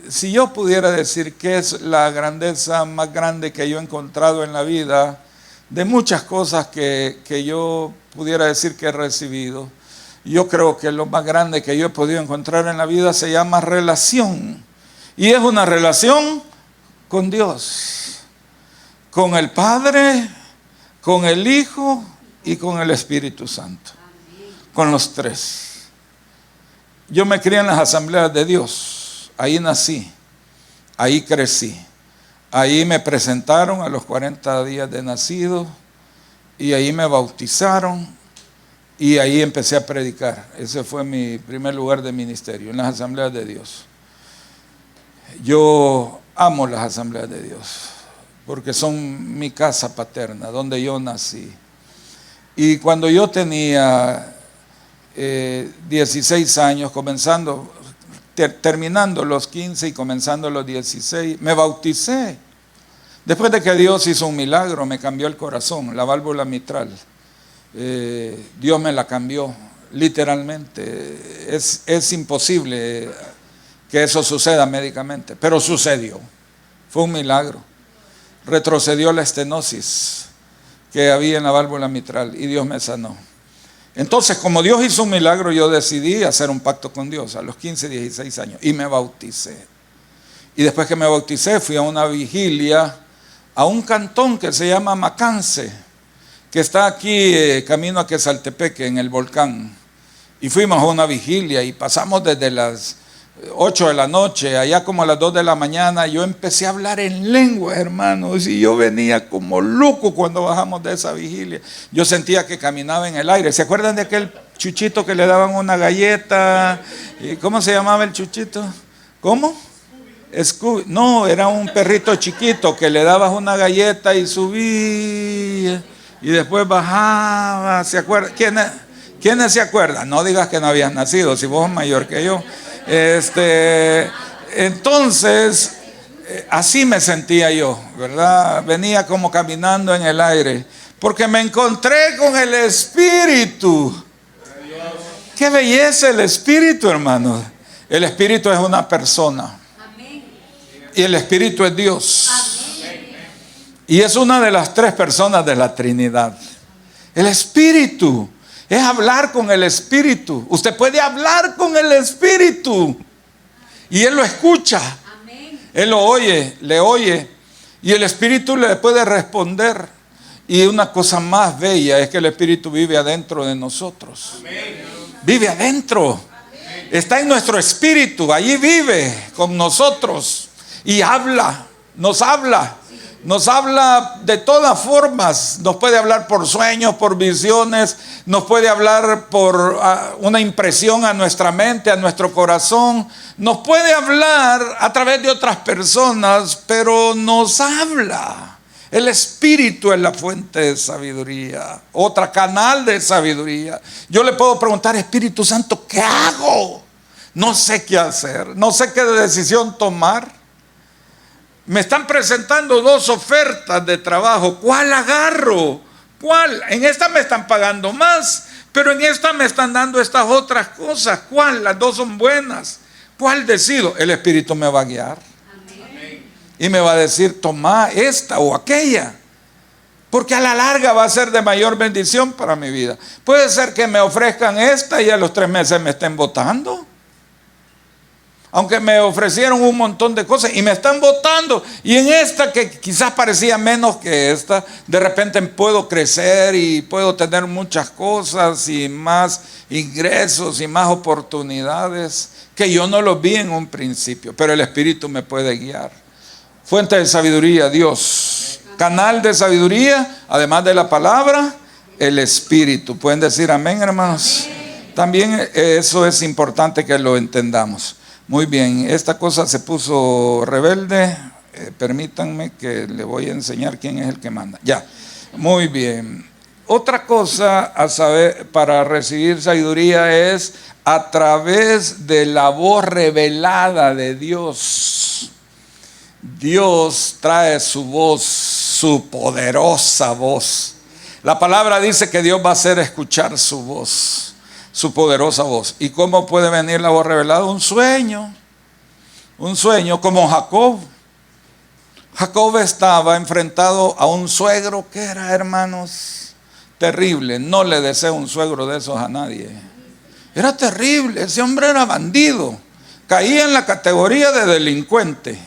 S1: si yo pudiera decir qué es la grandeza más grande que yo he encontrado en la vida, de muchas cosas que yo pudiera decir que he recibido, yo creo que lo más grande que yo he podido encontrar en la vida se llama relación. Y es una relación con Dios, con el Padre, con el Hijo y con el Espíritu Santo, con los tres. Yo me crié en las asambleas de Dios, ahí nací, ahí crecí, ahí me presentaron a los 40 días de nacido y ahí me bautizaron y ahí empecé a predicar. Ese fue mi primer lugar de ministerio, en las asambleas de Dios. Yo amo las asambleas de Dios porque son mi casa paterna, donde yo nací. Y cuando yo tenía 16 años, terminando los 15 y comenzando los 16, me bauticé. Después de que Dios hizo un milagro, me cambió el corazón, la válvula mitral. Dios me la cambió, literalmente. Es imposible que eso suceda médicamente, pero sucedió. Fue un milagro. Retrocedió la estenosis que había en la válvula mitral y Dios me sanó. Entonces, como Dios hizo un milagro, yo decidí hacer un pacto con Dios a los 15, 16 años y me bauticé. Y después que me bauticé, fui a una vigilia a un cantón que se llama Macance, que está aquí camino a Quesaltepeque, en el volcán. Y fuimos a una vigilia y pasamos desde las 8 de la noche, allá como a las 2 de la mañana, yo empecé a hablar en lengua, hermanos, y yo venía como loco cuando bajamos de esa vigilia. Yo sentía que caminaba en el aire. ¿Se acuerdan de aquel chuchito que le daban una galleta? ¿Cómo se llamaba el chuchito? ¿Cómo? Scooby. No, era un perrito chiquito que le dabas una galleta y subía y después bajaba. ¿Se acuerdan? ¿Quiénes se acuerdan? No digas que no habías nacido, si vos sos mayor que yo. Entonces, así me sentía yo, ¿verdad? Venía como caminando en el aire, porque me encontré con el Espíritu. Qué belleza el Espíritu, hermanos. El Espíritu es una persona. Y el Espíritu es Dios. Y es una de las tres personas de la Trinidad. El Espíritu es hablar con el Espíritu. Usted puede hablar con el Espíritu y Él lo escucha. Él lo oye, le oye, y el Espíritu le puede responder. Y una cosa más bella es que el Espíritu vive adentro de nosotros. Vive adentro. Está en nuestro espíritu, allí vive con nosotros y habla, nos habla. Nos habla de todas formas. Nos puede hablar por sueños, por visiones. Nos puede hablar por una impresión a nuestra mente, a nuestro corazón. Nos puede hablar a través de otras personas, pero nos habla. El Espíritu es la fuente de sabiduría, otra canal de sabiduría. Yo le puedo preguntar: Espíritu Santo, ¿qué hago? No sé qué hacer, no sé qué decisión tomar. Me están presentando 2 ofertas de trabajo. ¿Cuál agarro? ¿Cuál? En esta me están pagando más, pero en esta me están dando estas otras cosas. ¿Cuál? Las 2 son buenas. ¿Cuál decido? El Espíritu me va a guiar. Amén. Y me va a decir: toma esta o aquella, porque a la larga va a ser de mayor bendición para mi vida. Puede ser que me ofrezcan esta y a los 3 meses me estén botando. Aunque me ofrecieron un montón de cosas y me están votando. Y en esta que quizás parecía menos que esta, de repente puedo crecer y puedo tener muchas cosas y más ingresos y más oportunidades que yo no los vi en un principio. Pero el Espíritu me puede guiar. Fuente de sabiduría, Dios. Canal de sabiduría, además de la palabra, el Espíritu. ¿Pueden decir amén, hermanos? También eso es importante que lo entendamos. Muy bien, esta cosa se puso rebelde. Permítanme que le voy a enseñar quién es el que manda. Ya, muy bien. Otra cosa a saber para recibir sabiduría es a través de la voz revelada de Dios. Dios trae su voz, su poderosa voz. La palabra dice que Dios va a hacer escuchar su voz, su poderosa voz. ¿Y cómo puede venir la voz revelada? Un sueño como Jacob. Jacob estaba enfrentado a un suegro que era, hermanos, terrible. No le deseo un suegro de esos a nadie. Era terrible, ese hombre era bandido. Caía en la categoría de delincuente.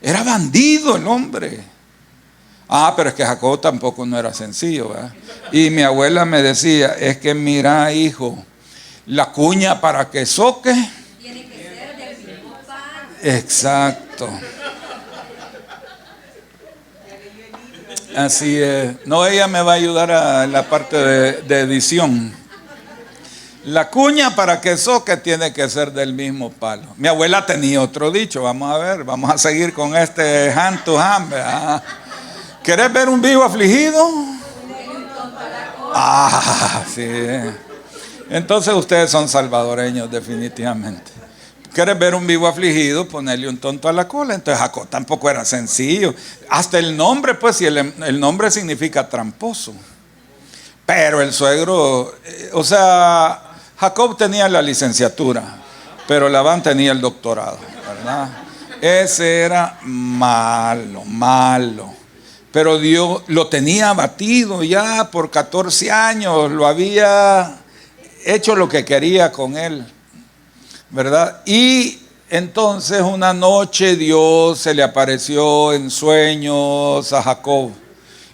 S1: Era bandido el hombre. Pero es que Jacob tampoco no era sencillo, ¿verdad? Y mi abuela me decía, es que mira, hijo, la cuña para que soque tiene que ser del mismo pan. Exacto. Así es. No, ella me va a ayudar a la parte de edición. La cuña para que soque tiene que ser del mismo palo. Mi abuela tenía otro dicho, vamos a ver, vamos a seguir con este hand to hand, ¿verdad? ¿Querés ver un vivo afligido? Sí. Entonces ustedes son salvadoreños definitivamente. ¿Quieres ver un vivo afligido? Ponerle un tonto a la cola. Entonces Jacob tampoco era sencillo. Hasta el nombre, pues, si el nombre significa tramposo. Pero el suegro, Jacob tenía la licenciatura, pero Labán tenía el doctorado, ¿verdad? Ese era malo. Pero Dios lo tenía abatido ya por 14 años, lo había hecho lo que quería con él, ¿verdad? Y entonces una noche Dios se le apareció en sueños a Jacob.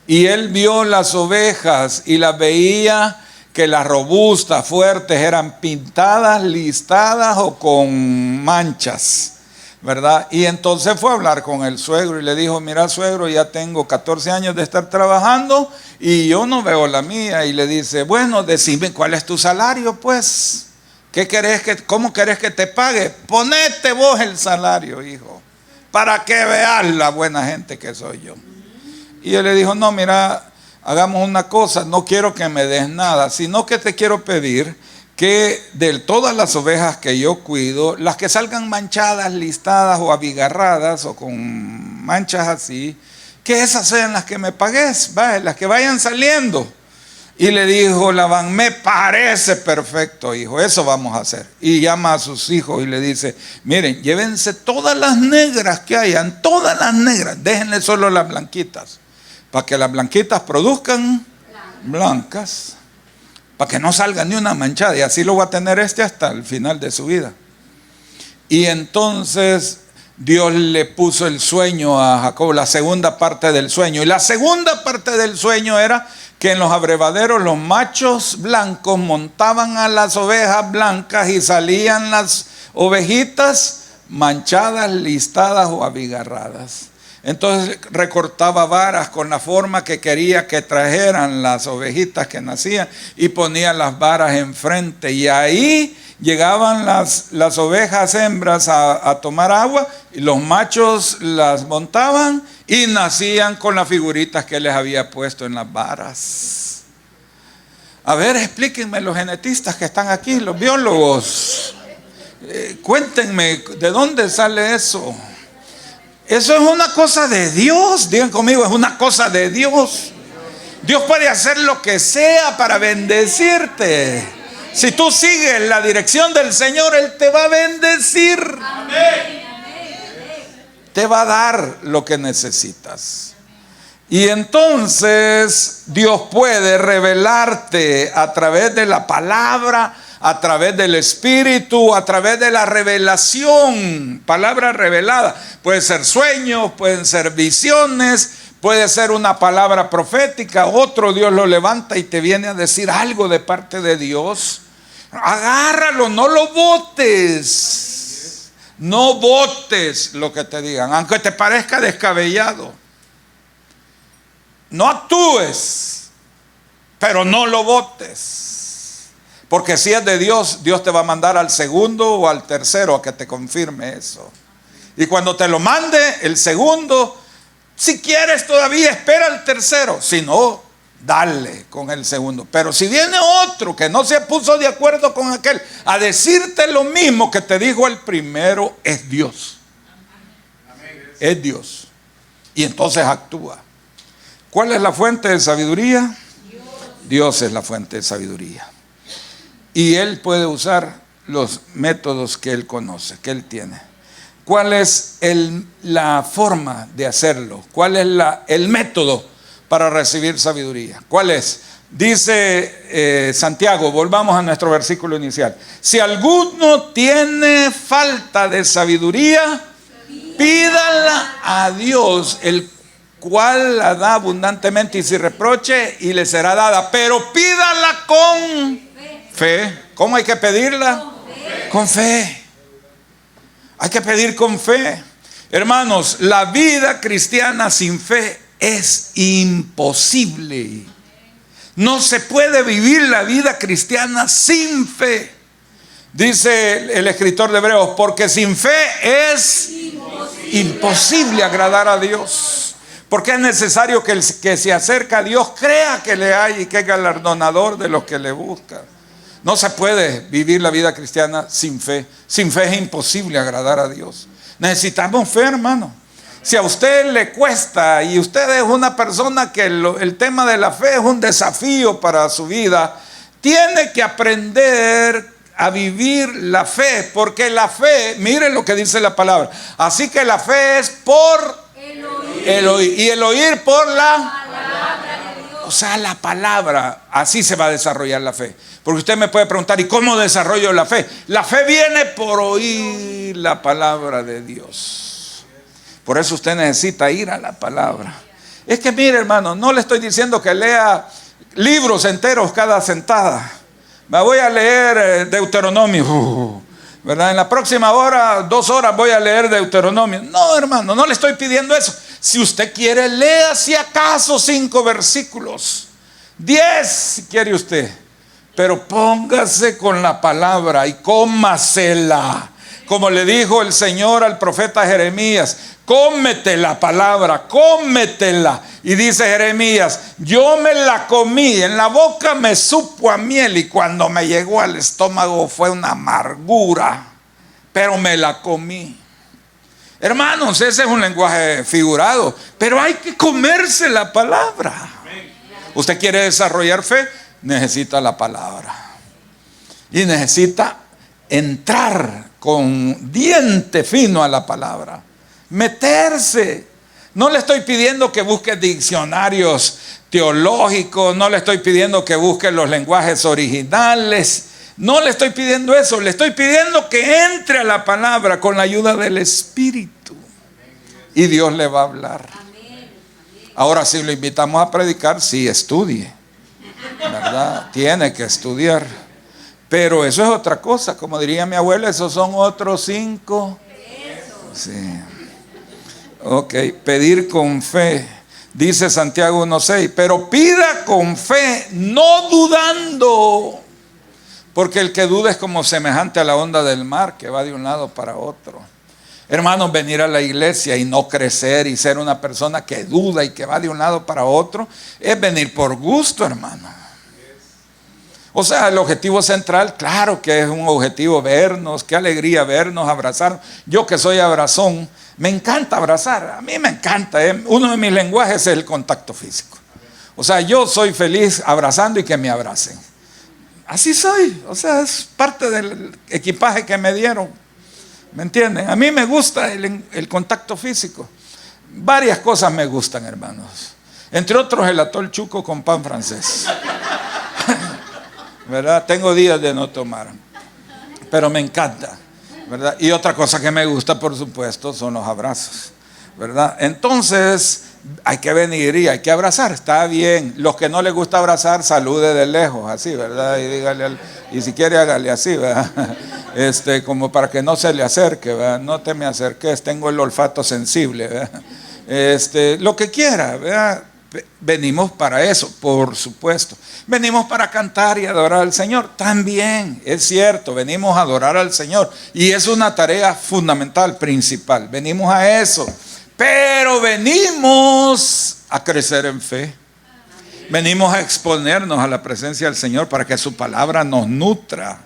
S1: Y él vio las ovejas y las veía que las robustas, fuertes, eran pintadas, listadas o con manchas, ¿verdad? Y entonces fue a hablar con el suegro y le dijo, mira suegro, ya tengo 14 años de estar trabajando y yo no veo la mía. Y le dice, bueno, decime cuál es tu salario, pues. ¿Cómo querés que te pague? Ponete vos el salario, hijo, para que veas la buena gente que soy yo. Y él le dijo, no, mira, hagamos una cosa, no quiero que me des nada, sino que te quiero pedir que de todas las ovejas que yo cuido, las que salgan manchadas, listadas o abigarradas o con manchas así, que esas sean las que me pagues, ¿vale? Las que vayan saliendo. Y le dijo Labán, me parece perfecto, hijo, eso vamos a hacer. Y llama a sus hijos y le dice, miren, llévense todas las negras que hayan, todas las negras, déjenle solo las blanquitas, para que las blanquitas produzcan blancas, para que no salga ni una manchada, y así lo va a tener hasta el final de su vida. Y entonces Dios le puso el sueño a Jacob, la segunda parte del sueño. Y la segunda parte del sueño era que en los abrevaderos los machos blancos montaban a las ovejas blancas y salían las ovejitas manchadas, listadas o abigarradas. Entonces recortaba varas con la forma que quería que trajeran las ovejitas que nacían y ponía las varas enfrente, y ahí llegaban las ovejas hembras a tomar agua y los machos las montaban y nacían con las figuritas que les había puesto en las varas. A ver, explíquenme los genetistas que están aquí, los biólogos, cuéntenme de dónde sale eso. Eso es una cosa de Dios, digan conmigo, es una cosa de Dios. Dios puede hacer lo que sea para bendecirte. Si tú sigues la dirección del Señor, Él te va a bendecir. Amén. Te va a dar lo que necesitas. Y entonces Dios puede revelarte a través de la palabra a través del Espíritu, a través de la revelación, palabra revelada. Puede ser sueños, pueden ser visiones, puede ser una palabra profética. Otro Dios lo levanta y te viene a decir algo de parte de Dios. Agárralo, no lo botes. No botes lo que te digan, aunque te parezca descabellado. No actúes, pero no lo botes. Porque si es de Dios, Dios te va a mandar al segundo o al tercero a que te confirme eso. Y cuando te lo mande el segundo, si quieres todavía espera al tercero. Si no, dale con el segundo. Pero si viene otro que no se puso de acuerdo con aquel a decirte lo mismo que te dijo el primero, es Dios. Es Dios. Y entonces actúa. ¿Cuál es la fuente de sabiduría? Dios es la fuente de sabiduría. Y Él puede usar los métodos que Él conoce, que Él tiene. ¿Cuál es la forma de hacerlo? ¿Cuál es el método para recibir sabiduría? ¿Cuál es? Dice Santiago, volvamos a nuestro versículo inicial. Si alguno tiene falta de sabiduría, pídala a Dios, el cual la da abundantemente y sin reproche, y le será dada. Pero pídala con fe. ¿Cómo hay que pedirla? Con fe. Hay que pedir con fe. Hermanos, la vida cristiana sin fe es imposible. No se puede vivir la vida cristiana sin fe. Dice el escritor de Hebreos, porque sin fe es imposible agradar a Dios. Porque es necesario que el que se acerca a Dios crea que le hay y que es galardonador de los que le buscan. No se puede vivir la vida cristiana sin fe. Sin fe es imposible agradar a Dios. Necesitamos fe, hermano. Si a usted le cuesta y usted es una persona que el tema de la fe es un desafío para su vida, tiene que aprender a vivir la fe, porque la fe, miren lo que dice la palabra. Así que la fe es por el oír, y el oír por la palabra de Dios. O sea, la palabra, así se va a desarrollar la fe. Porque usted me puede preguntar, ¿y cómo desarrollo la fe? La fe viene por oír la palabra de Dios. Por eso usted necesita ir a la palabra. Es que mire, hermano, no le estoy diciendo que lea libros enteros cada sentada. Me voy a leer Deuteronomio, ¿verdad? En la próxima hora, 2 horas voy a leer Deuteronomio. No, hermano, no le estoy pidiendo eso. Si usted quiere, lea si acaso 5 versículos, 10 si quiere usted. Pero póngase con la palabra y cómasela. Como le dijo el Señor al profeta Jeremías, cómete la palabra, cómetela. Y dice Jeremías, yo me la comí, en la boca me supo a miel y cuando me llegó al estómago fue una amargura, pero me la comí. Hermanos, ese es un lenguaje figurado, pero hay que comerse la palabra. ¿Usted quiere desarrollar fe? Necesita la palabra y necesita entrar con diente fino a la palabra, meterse. No le estoy pidiendo que busque diccionarios teológicos, no le estoy pidiendo que busque los lenguajes originales, no le estoy pidiendo eso, le estoy pidiendo que entre a la palabra con la ayuda del Espíritu y Dios le va a hablar. Ahora, si lo invitamos a predicar, sí, estudie, ¿verdad? Tiene que estudiar. Pero eso es otra cosa, como diría mi abuela, esos son otros 5. Sí. Ok, pedir con fe. Dice Santiago 1:6, pero pida con fe, no dudando. Porque el que duda es como semejante a la onda del mar, que va de un lado para otro. Hermanos, venir a la iglesia y no crecer y ser una persona que duda y que va de un lado para otro, es venir por gusto, hermano. O sea, el objetivo central, claro que es un objetivo vernos, qué alegría vernos, abrazarnos. Yo que soy abrazón, me encanta abrazar, a mí me encanta, uno de mis lenguajes es el contacto físico. O sea, yo soy feliz abrazando y que me abracen. Así soy, o sea, es parte del equipaje que me dieron. ¿Me entienden? A mí me gusta el contacto físico. Varias cosas me gustan, hermanos. Entre otros, el atol chuco con pan francés. ¿verdad? Tengo días de no tomar, pero me encanta, ¿verdad? Y otra cosa que me gusta, por supuesto, son los abrazos, ¿verdad? Entonces, hay que venir y hay que abrazar, está bien. Los que no les gusta abrazar, salude de lejos, así, ¿verdad? Y dígale, y si quiere hágale así, ¿verdad? Como para que no se le acerque, ¿verdad? No te me acerques, tengo el olfato sensible, ¿verdad? Lo que quiera, ¿verdad? Venimos para eso, por supuesto. Venimos para cantar y adorar al Señor, también, es cierto, venimos a adorar al Señor. Y es una tarea fundamental, principal, venimos a eso. Pero venimos a crecer en fe. Venimos a exponernos a la presencia del Señor para que su palabra nos nutra,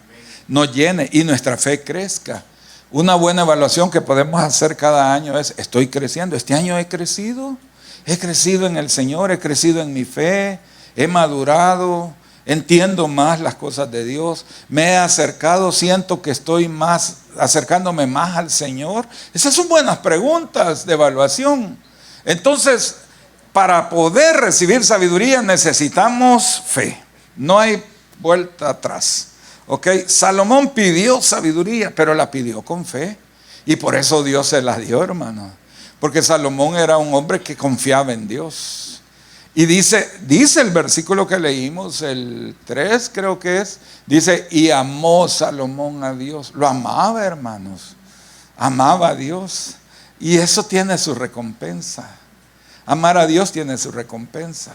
S1: nos llene y nuestra fe crezca. Una buena evaluación que podemos hacer cada año es: estoy creciendo, este año he crecido en el Señor, he crecido en mi fe, he madurado, entiendo más las cosas de Dios, me he acercado, siento que estoy acercándome más al Señor. Esas son buenas preguntas de evaluación. Entonces, para poder recibir sabiduría necesitamos fe, no hay vuelta atrás. ¿Ok? Salomón pidió sabiduría, pero la pidió con fe, y por eso Dios se la dio, hermano, porque Salomón era un hombre que confiaba en Dios. Y dice el versículo que leímos, el 3 creo que es, dice: y amó Salomón a Dios. Lo amaba, hermanos, amaba a Dios, y eso tiene su recompensa. Amar a Dios tiene su recompensa.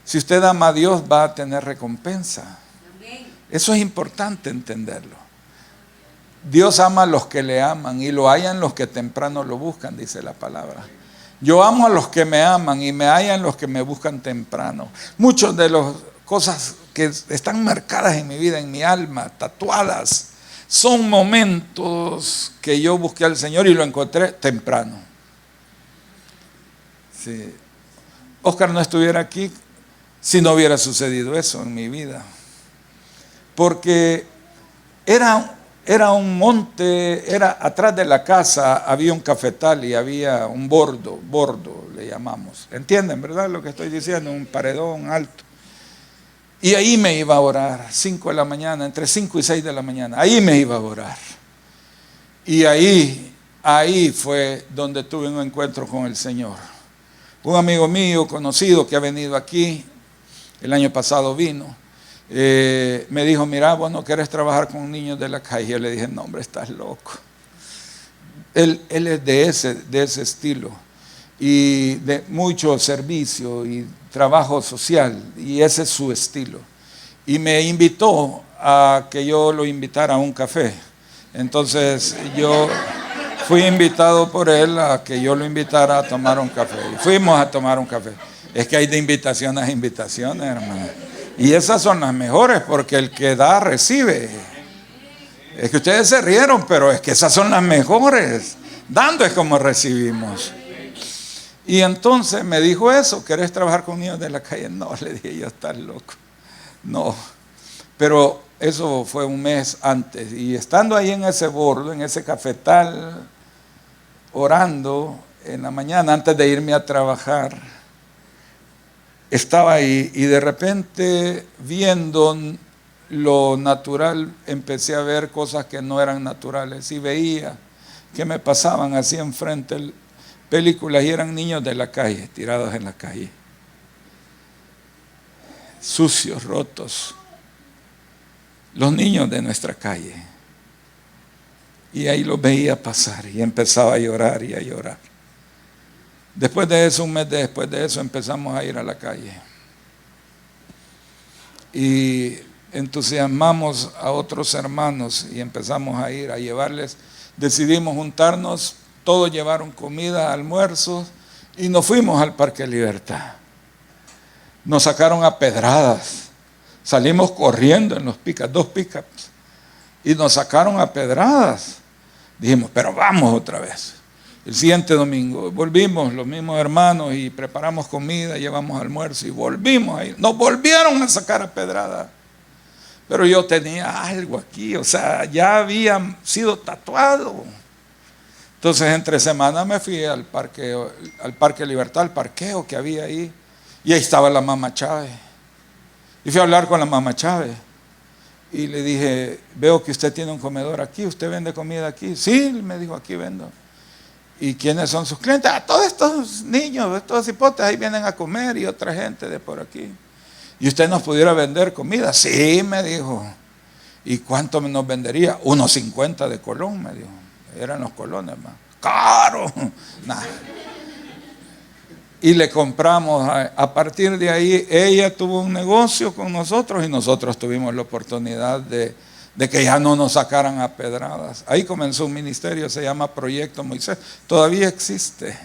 S1: Si usted ama a Dios, va a tener recompensa. Eso es importante entenderlo. Dios ama a los que le aman, y lo hallan los que temprano lo buscan, dice la palabra. Yo amo a los que me aman, y me hallan los que me buscan temprano. Muchas de las cosas que están marcadas en mi vida, en mi alma, tatuadas, son momentos que yo busqué al Señor y lo encontré temprano. Sí. Oscar no estuviera aquí si no hubiera sucedido eso en mi vida, porque era un monte, era atrás de la casa, había un cafetal y había un bordo le llamamos. ¿Entienden, verdad, lo que estoy diciendo? Un paredón alto. Y ahí me iba a orar, 5 de la mañana, entre 5 y 6 de la mañana, ahí me iba a orar. Y ahí fue donde tuve un encuentro con el Señor. Un amigo mío conocido que ha venido aquí, el año pasado vino, me dijo: mira, vos no querés trabajar con niños de la calle. Yo le dije: no, hombre, estás loco. Él es de ese estilo, y de mucho servicio y trabajo social, y ese es su estilo. Y me invitó a que yo lo invitara a un café. Entonces yo fui invitado por él a que yo lo invitara a tomar un café. Y fuimos a tomar un café. Es que hay de invitaciones a invitaciones, hermano. Y esas son las mejores, porque el que da, recibe. Es que ustedes se rieron, pero es que esas son las mejores. Dando es como recibimos. Y entonces me dijo eso: ¿querés trabajar con niños de la calle? No, le dije yo: estás loco. No. Pero eso fue un mes antes. Y estando ahí en ese bordo, en ese cafetal, orando en la mañana antes de irme a trabajar, estaba ahí, y de repente, viendo lo natural, empecé a ver cosas que no eran naturales, y veía que me pasaban así enfrente películas, y eran niños de la calle, tirados en la calle, sucios, rotos, los niños de nuestra calle. Y ahí los veía pasar, y empezaba a llorar y a llorar. Después de eso, un mes después de eso, empezamos a ir a la calle. Y entusiasmamos a otros hermanos y empezamos a ir, a llevarles. Decidimos juntarnos, todos llevaron comida, almuerzos, y nos fuimos al Parque Libertad. Nos sacaron a pedradas. Salimos corriendo en los pickups, 2 pickups, y nos sacaron a pedradas. Dijimos: pero vamos otra vez. El siguiente domingo volvimos, los mismos hermanos, y preparamos comida, llevamos almuerzo y volvimos a ir. Nos volvieron a sacar a pedrada. Pero yo tenía algo aquí, o sea, ya había sido tatuado. Entonces, entre semana me fui al Parque Libertad, al parqueo que había ahí, y ahí estaba la mamá Chávez. Y fui a hablar con la mamá Chávez. Y le dije, veo que usted tiene un comedor aquí, ¿usted vende comida aquí? Sí, me dijo, aquí vendo. ¿Y quiénes son sus clientes? Todos estos niños, estos hipotes, ahí vienen a comer y otra gente de por aquí. ¿Y usted nos pudiera vender comida? Sí, me dijo. ¿Y cuánto nos vendería? Unos 50 de colón, me dijo. Eran los colones más. ¡Caro! Nah. Y le compramos. A partir de ahí, ella tuvo un negocio con nosotros y nosotros tuvimos la oportunidad de que ya no nos sacaran a pedradas. Ahí comenzó un ministerio, se llama Proyecto Moisés. Todavía existe.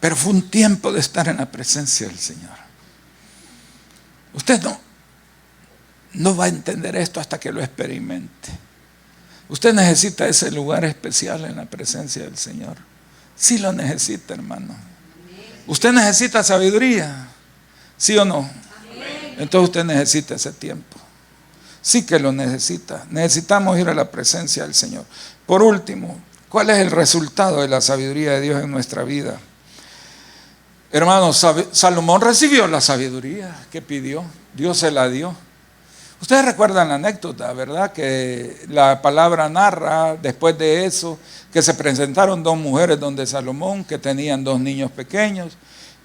S1: Pero fue un tiempo de estar en la presencia del Señor. Usted no va a entender esto hasta que lo experimente. Usted necesita ese lugar especial en la presencia del Señor. Sí lo necesita, hermano. Usted necesita sabiduría, ¿sí o no? Entonces usted necesita ese tiempo. Sí que lo necesita. Necesitamos ir a la presencia del Señor. Por último, ¿cuál es el resultado de la sabiduría de Dios en nuestra vida? Hermanos, Salomón recibió la sabiduría que pidió. Dios se la dio. Ustedes recuerdan la anécdota, ¿verdad? Que la palabra narra, después de eso, que se presentaron dos mujeres donde Salomón, que tenían dos niños pequeños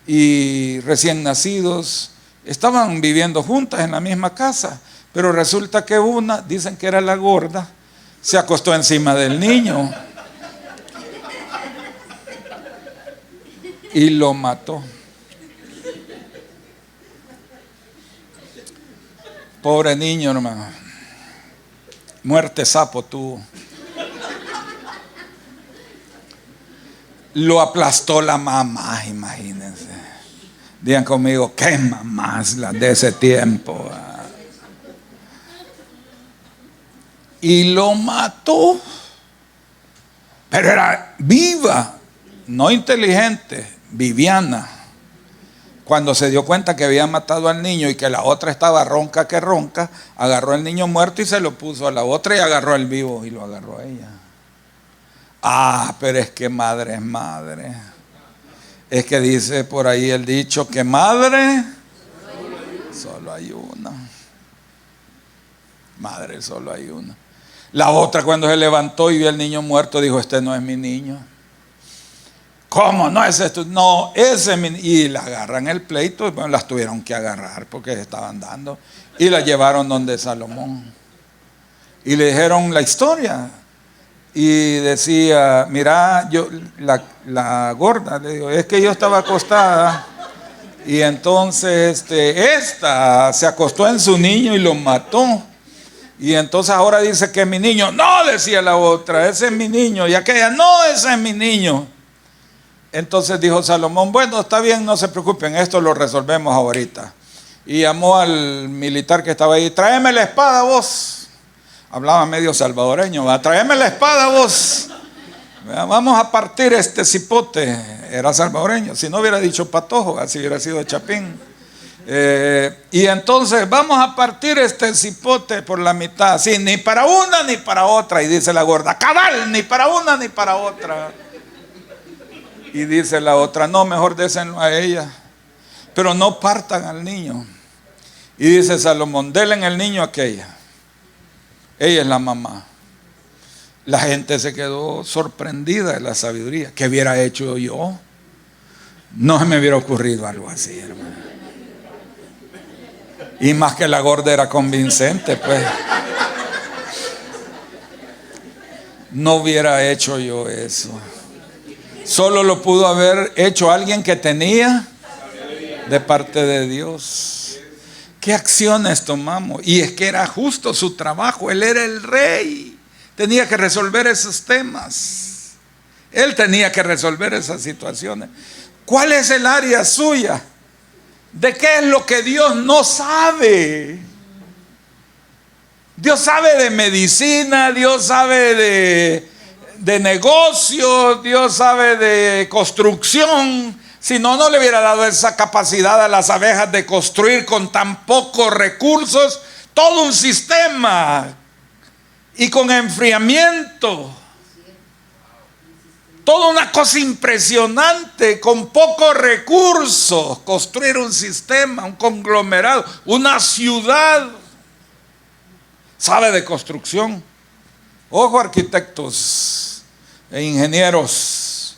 S1: y recién nacidos, estaban viviendo juntas en la misma casa, pero resulta que una, dicen que era la gorda, se acostó encima del niño y lo mató. Pobre niño, hermano. Muerte sapo tuvo. Lo aplastó la mamá, imagínense. Digan conmigo, qué mamás las de ese tiempo. Y lo mató. Pero era viva, no inteligente, viviana. Cuando se dio cuenta que había matado al niño y que la otra estaba ronca que ronca, agarró al niño muerto y se lo puso a la otra y agarró al vivo y lo agarró a ella. Ah, pero es que madre es madre. Es que dice por ahí el dicho que madre solo hay una. Madre solo hay una. La otra cuando se levantó y vio al niño muerto dijo, este no es mi niño. ¿Cómo? ¿No es esto? No, ese es mi niño. Y la agarran el pleito, y bueno, las tuvieron que agarrar porque se estaban dando. Y la llevaron donde Salomón. Y le dijeron la historia. Y decía, mira, yo, la gorda, le digo, es que yo estaba acostada. Y entonces esta se acostó en su niño y lo mató. Y entonces ahora dice que es mi niño. No, decía la otra, ese es mi niño. Y aquella, no, ese es mi niño. Entonces dijo Salomón, bueno, está bien, no se preocupen, esto lo resolvemos ahorita. Y llamó al militar que estaba ahí, tráeme la espada vos. Hablaba medio salvadoreño, ¿va? Tráeme la espada vos. Vamos a partir este cipote. Era salvadoreño, si no hubiera dicho patojo, así hubiera sido chapín. Y entonces vamos a partir este cipote por la mitad, así, ni para una ni para otra. Y dice la gorda, cabal, ni para una ni para otra. Y dice la otra, no, mejor désenlo a ella, pero no partan al niño. Y dice Salomón, denle el niño a aquella. Ella es la mamá. La gente se quedó sorprendida de la sabiduría. ¿Qué hubiera hecho yo? No se me hubiera ocurrido algo así, hermano. Y más que la gorda era convincente, pues. No hubiera hecho yo eso. Solo lo pudo haber hecho alguien que tenía de parte de Dios. ¿Qué acciones tomamos? Y es que era justo su trabajo. Él era el rey. Tenía que resolver esos temas. Él tenía que resolver esas situaciones. ¿Cuál es el área suya? ¿De qué es lo que Dios no sabe? Dios sabe de medicina, Dios sabe de negocios, Dios sabe de construcción. Si no, no le hubiera dado esa capacidad a las abejas de construir con tan pocos recursos todo un sistema y con enfriamiento. Toda una cosa impresionante, con pocos recursos, construir un sistema, un conglomerado, una ciudad. sabe de construcción. Ojo, arquitectos e ingenieros.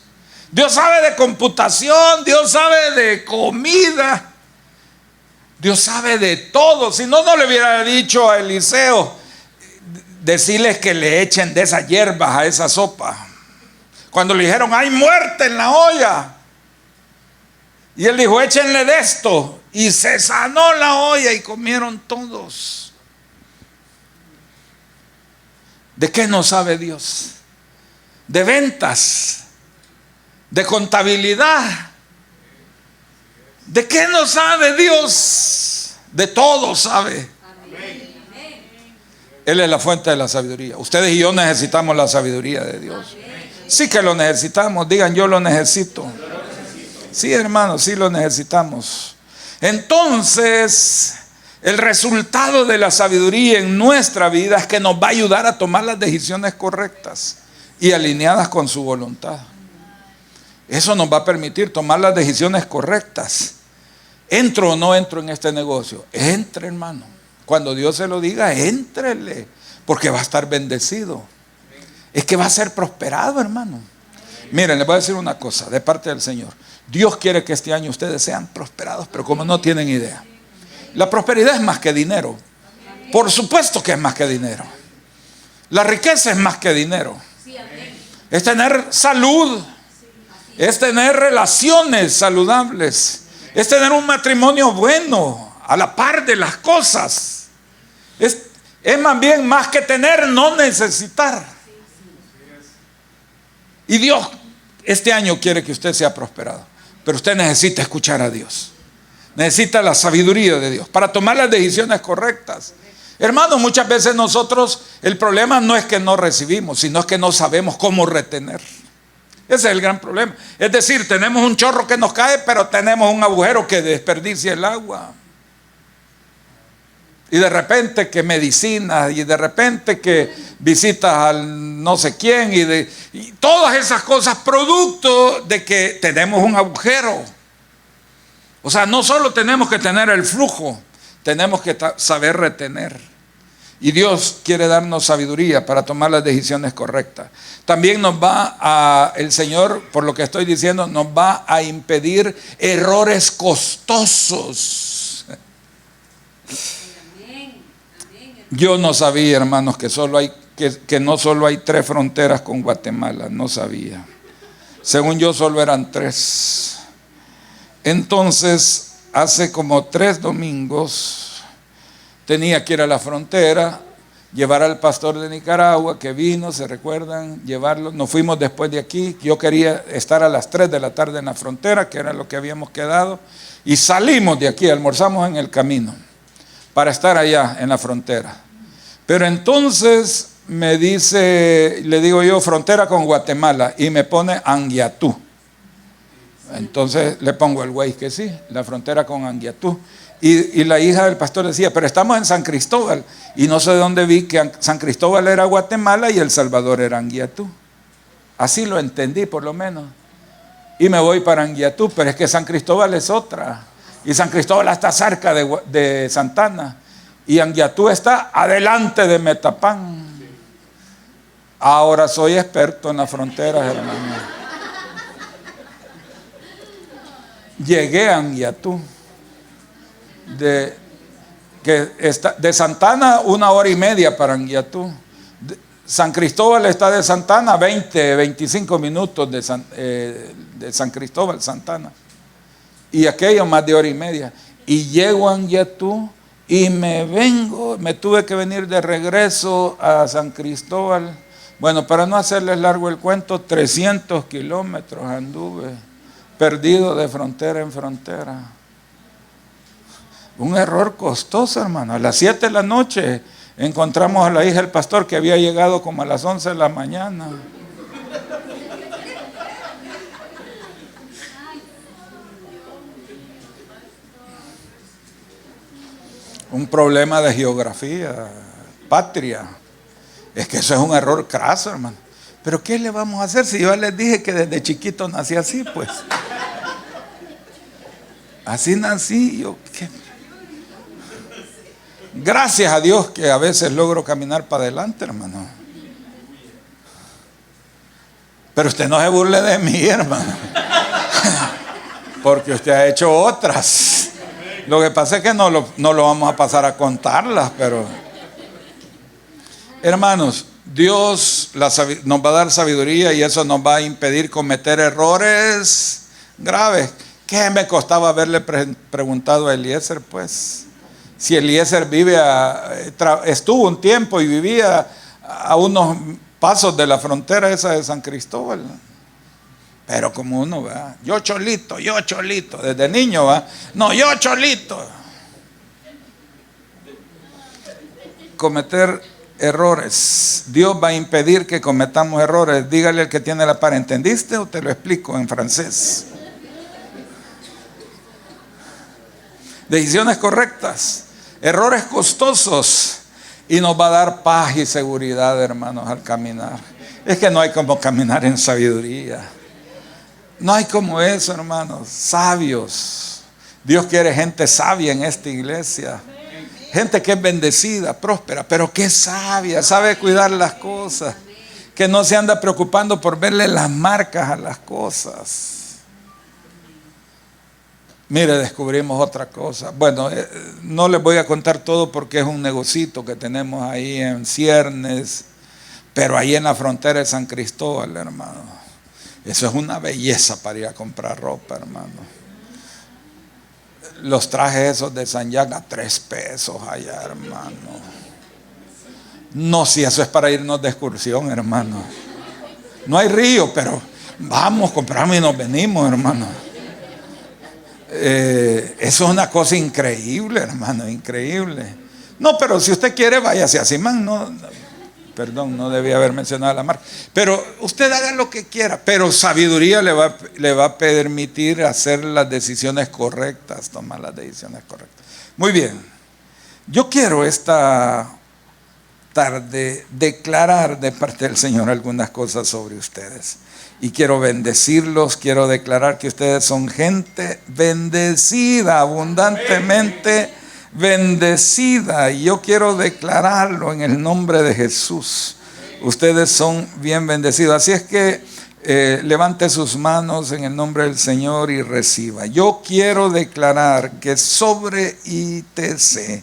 S1: Dios sabe de computación, Dios sabe de comida, Dios sabe de todo. Si no, no le hubiera dicho a Eliseo, decirles que le echen de esas hierbas a esa sopa. Cuando le dijeron, hay muerte en la olla, y él dijo, échenle de esto, y se sanó la olla y comieron todos. ¿De qué no sabe Dios? De ventas, de contabilidad. ¿De qué no sabe Dios? De todo sabe. Él es la fuente de la sabiduría. Ustedes y yo necesitamos la sabiduría de Dios. Sí que lo necesitamos. Digan, yo lo necesito. Sí, hermanos, sí lo necesitamos. Entonces, el resultado de la sabiduría en nuestra vida es que nos va a ayudar a tomar las decisiones correctas y alineadas con su voluntad. Eso nos va a permitir tomar las decisiones correctas. ¿Entro o no entro en este negocio? Entre, hermano. Cuando Dios se lo diga, éntrele, porque va a estar bendecido. Es que va a ser prosperado, hermano. Miren, les voy a decir una cosa de parte del Señor. Dios quiere que este año ustedes sean prosperados, pero como no tienen idea. La prosperidad es más que dinero. Por supuesto que es más que dinero. La riqueza es más que dinero. Es tener salud. Es tener relaciones saludables. Es tener un matrimonio bueno, a la par de las cosas. Es más bien más que tener, no necesitar. Y Dios este año quiere que usted sea prosperado. Pero usted necesita escuchar a Dios. Necesita la sabiduría de Dios para tomar las decisiones correctas. Hermanos, muchas veces nosotros, el problema no es que no recibimos, sino es que no sabemos cómo retener. Ese es el gran problema. Es decir, tenemos un chorro que nos cae, pero tenemos un agujero que desperdicia el agua. Y de repente que medicinas, y de repente que visitas al no sé quién, y todas esas cosas producto de que tenemos un agujero. O sea, no solo tenemos que tener el flujo, tenemos que saber retener. Y Dios quiere darnos sabiduría para tomar las decisiones correctas. También el Señor, por lo que estoy diciendo, nos va a impedir errores costosos. Yo no sabía, hermanos, que no solo hay 3 fronteras con Guatemala. No sabía. Según yo, solo eran 3. Entonces, hace como 3 domingos, tenía que ir a la frontera, llevar al pastor de Nicaragua que vino, ¿se recuerdan? Llevarlo. Nos fuimos después de aquí. Yo quería estar a las 3 de la tarde en la frontera, que era lo que habíamos quedado. Y salimos de aquí, almorzamos en el camino para estar allá en la frontera. Pero entonces me dice, le digo yo, frontera con Guatemala, y me pone Anguiatú. Entonces le pongo el güey que sí, la frontera con Anguiatú. Y la hija del pastor decía, pero estamos en San Cristóbal. Y no sé de dónde vi que San Cristóbal era Guatemala y El Salvador era Anguiatú. Así lo entendí por lo menos. Y me voy para Anguiatú, pero es que San Cristóbal es otra. Y San Cristóbal está cerca de Santana. Y Anguiatú está adelante de Metapán. Ahora soy experto en las fronteras, hermano. Llegué a Anguiatú. De Santana 1 hora y media para Anguiatú. San Cristóbal está de Santana 25 minutos de San Cristóbal, Santana. Y aquello más de 1 hora y media. Y llego a Anguiatú y me tuve que venir de regreso a San Cristóbal. Bueno, para no hacerles largo el cuento, 300 kilómetros anduve, perdido de frontera en frontera. Un error costoso, hermano. A las 7 de la noche encontramos a la hija del pastor que había llegado como a las 11 de la mañana. Un problema de geografía, patria. Es que eso es un error craso, hermano. Pero ¿qué le vamos a hacer si yo les dije que desde chiquito nací así, pues? Así nací yo. ¿Qué? Gracias a Dios que a veces logro caminar para adelante, hermano. Pero usted no se burle de mí, hermano. Porque usted ha hecho otras. Lo que pasa es que no lo vamos a pasar a contarlas, pero... Hermanos, Dios nos va a dar sabiduría y eso nos va a impedir cometer errores graves. ¿Qué me costaba haberle preguntado a Eliezer, pues? Si Eliezer estuvo un tiempo y vivía a unos pasos de la frontera esa de San Cristóbal. Pero como uno va, yo cholito, desde niño va, no, yo cholito. Cometer errores. Dios va a impedir que cometamos errores. Dígale al que tiene la par, ¿entendiste o te lo explico en francés? Decisiones correctas, errores costosos, y nos va a dar paz y seguridad, hermanos, al caminar. Es que no hay como caminar en sabiduría. No hay como eso, hermanos, sabios. Dios quiere gente sabia en esta iglesia. Gente que es bendecida, próspera, pero que es sabia, sabe cuidar las cosas. Que no se anda preocupando por verle las marcas a las cosas. Mire, descubrimos otra cosa. Bueno, no les voy a contar todo porque es un negocito que tenemos ahí en Ciernes, pero ahí en la frontera de San Cristóbal, hermano. Eso es una belleza para ir a comprar ropa, hermano. Los trajes esos de San Jac a 3 pesos allá, hermano. No, si eso es para irnos de excursión, hermano. No hay río, pero vamos, compramos y nos venimos, hermano. Eso es una cosa increíble, hermano, increíble. No, pero si usted quiere, váyase a Simán. Perdón, no debía haber mencionado la marca. Pero usted haga lo que quiera, pero sabiduría le va a permitir hacer las decisiones correctas, tomar las decisiones correctas. Muy bien, yo quiero esta tarde declarar de parte del Señor algunas cosas sobre ustedes. Y quiero bendecirlos, quiero declarar que ustedes son gente bendecida, abundantemente bendecida. Y yo quiero declararlo en el nombre de Jesús. Ustedes son bien bendecidos. Así es que levante sus manos en el nombre del Señor y reciba. Yo quiero declarar que sobre ITC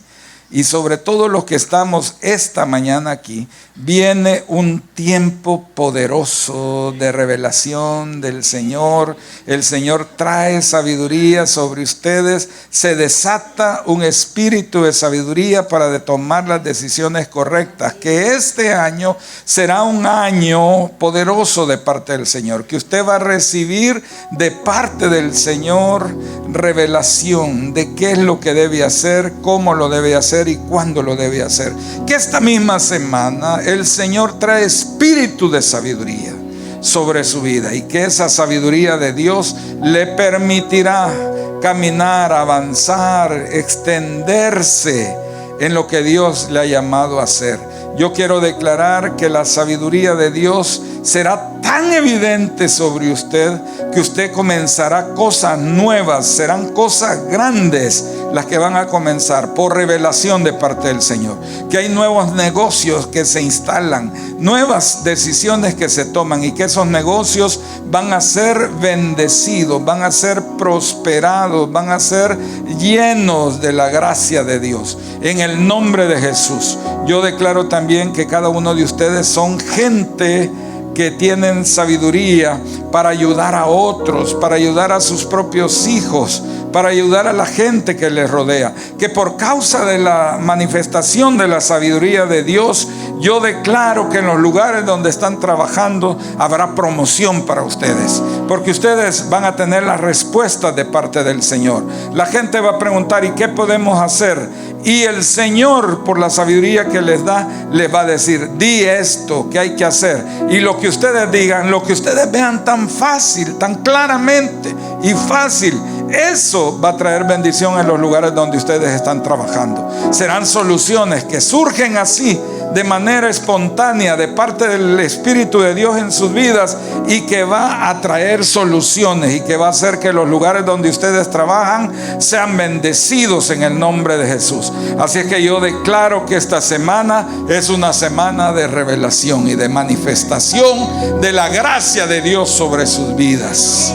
S1: y sobre todos los que estamos esta mañana aquí, viene un tiempo poderoso de revelación del Señor. El Señor trae sabiduría sobre ustedes. Se desata un espíritu de sabiduría para tomar las decisiones correctas. Que este año será un año poderoso de parte del Señor. Que usted va a recibir de parte del Señor revelación de qué es lo que debe hacer, cómo lo debe hacer y cuándo lo debe hacer. Que esta misma semana el Señor trae espíritu de sabiduría sobre su vida y que esa sabiduría de Dios le permitirá caminar, avanzar, extenderse en lo que Dios le ha llamado a hacer. Yo quiero declarar que la sabiduría de Dios será tan evidente sobre usted que usted comenzará cosas nuevas, serán cosas grandes las que van a comenzar por revelación de parte del Señor. Que hay nuevos negocios que se instalan, nuevas decisiones que se toman y que esos negocios van a ser bendecidos, van a ser prosperados, van a ser llenos de la gracia de Dios. En el nombre de Jesús, yo declaro también que cada uno de ustedes son gente que tienen sabiduría para ayudar a otros, para ayudar a sus propios hijos, para ayudar a la gente que les rodea. Que por causa de la manifestación de la sabiduría de Dios, yo declaro que en los lugares donde están trabajando habrá promoción para ustedes, porque ustedes van a tener las respuestas de parte del Señor. La gente va a preguntar: ¿y qué podemos hacer? Y el Señor, por la sabiduría que les da, les va a decir: di esto que hay que hacer. Y lo que ustedes digan, lo que ustedes vean tan fácil, tan claramente y fácil, Eso va a traer bendición en los lugares donde ustedes están trabajando. Serán soluciones que surgen así, de manera espontánea, de parte del Espíritu de Dios en sus vidas, y que va a traer soluciones y que va a hacer que los lugares donde ustedes trabajan sean bendecidos en el nombre de Jesús. Así es que yo declaro que esta semana es una semana de revelación y de manifestación de la gracia de Dios sobre sus vidas.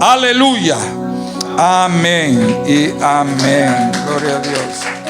S1: Aleluya. Amén y amén. Gloria a Dios.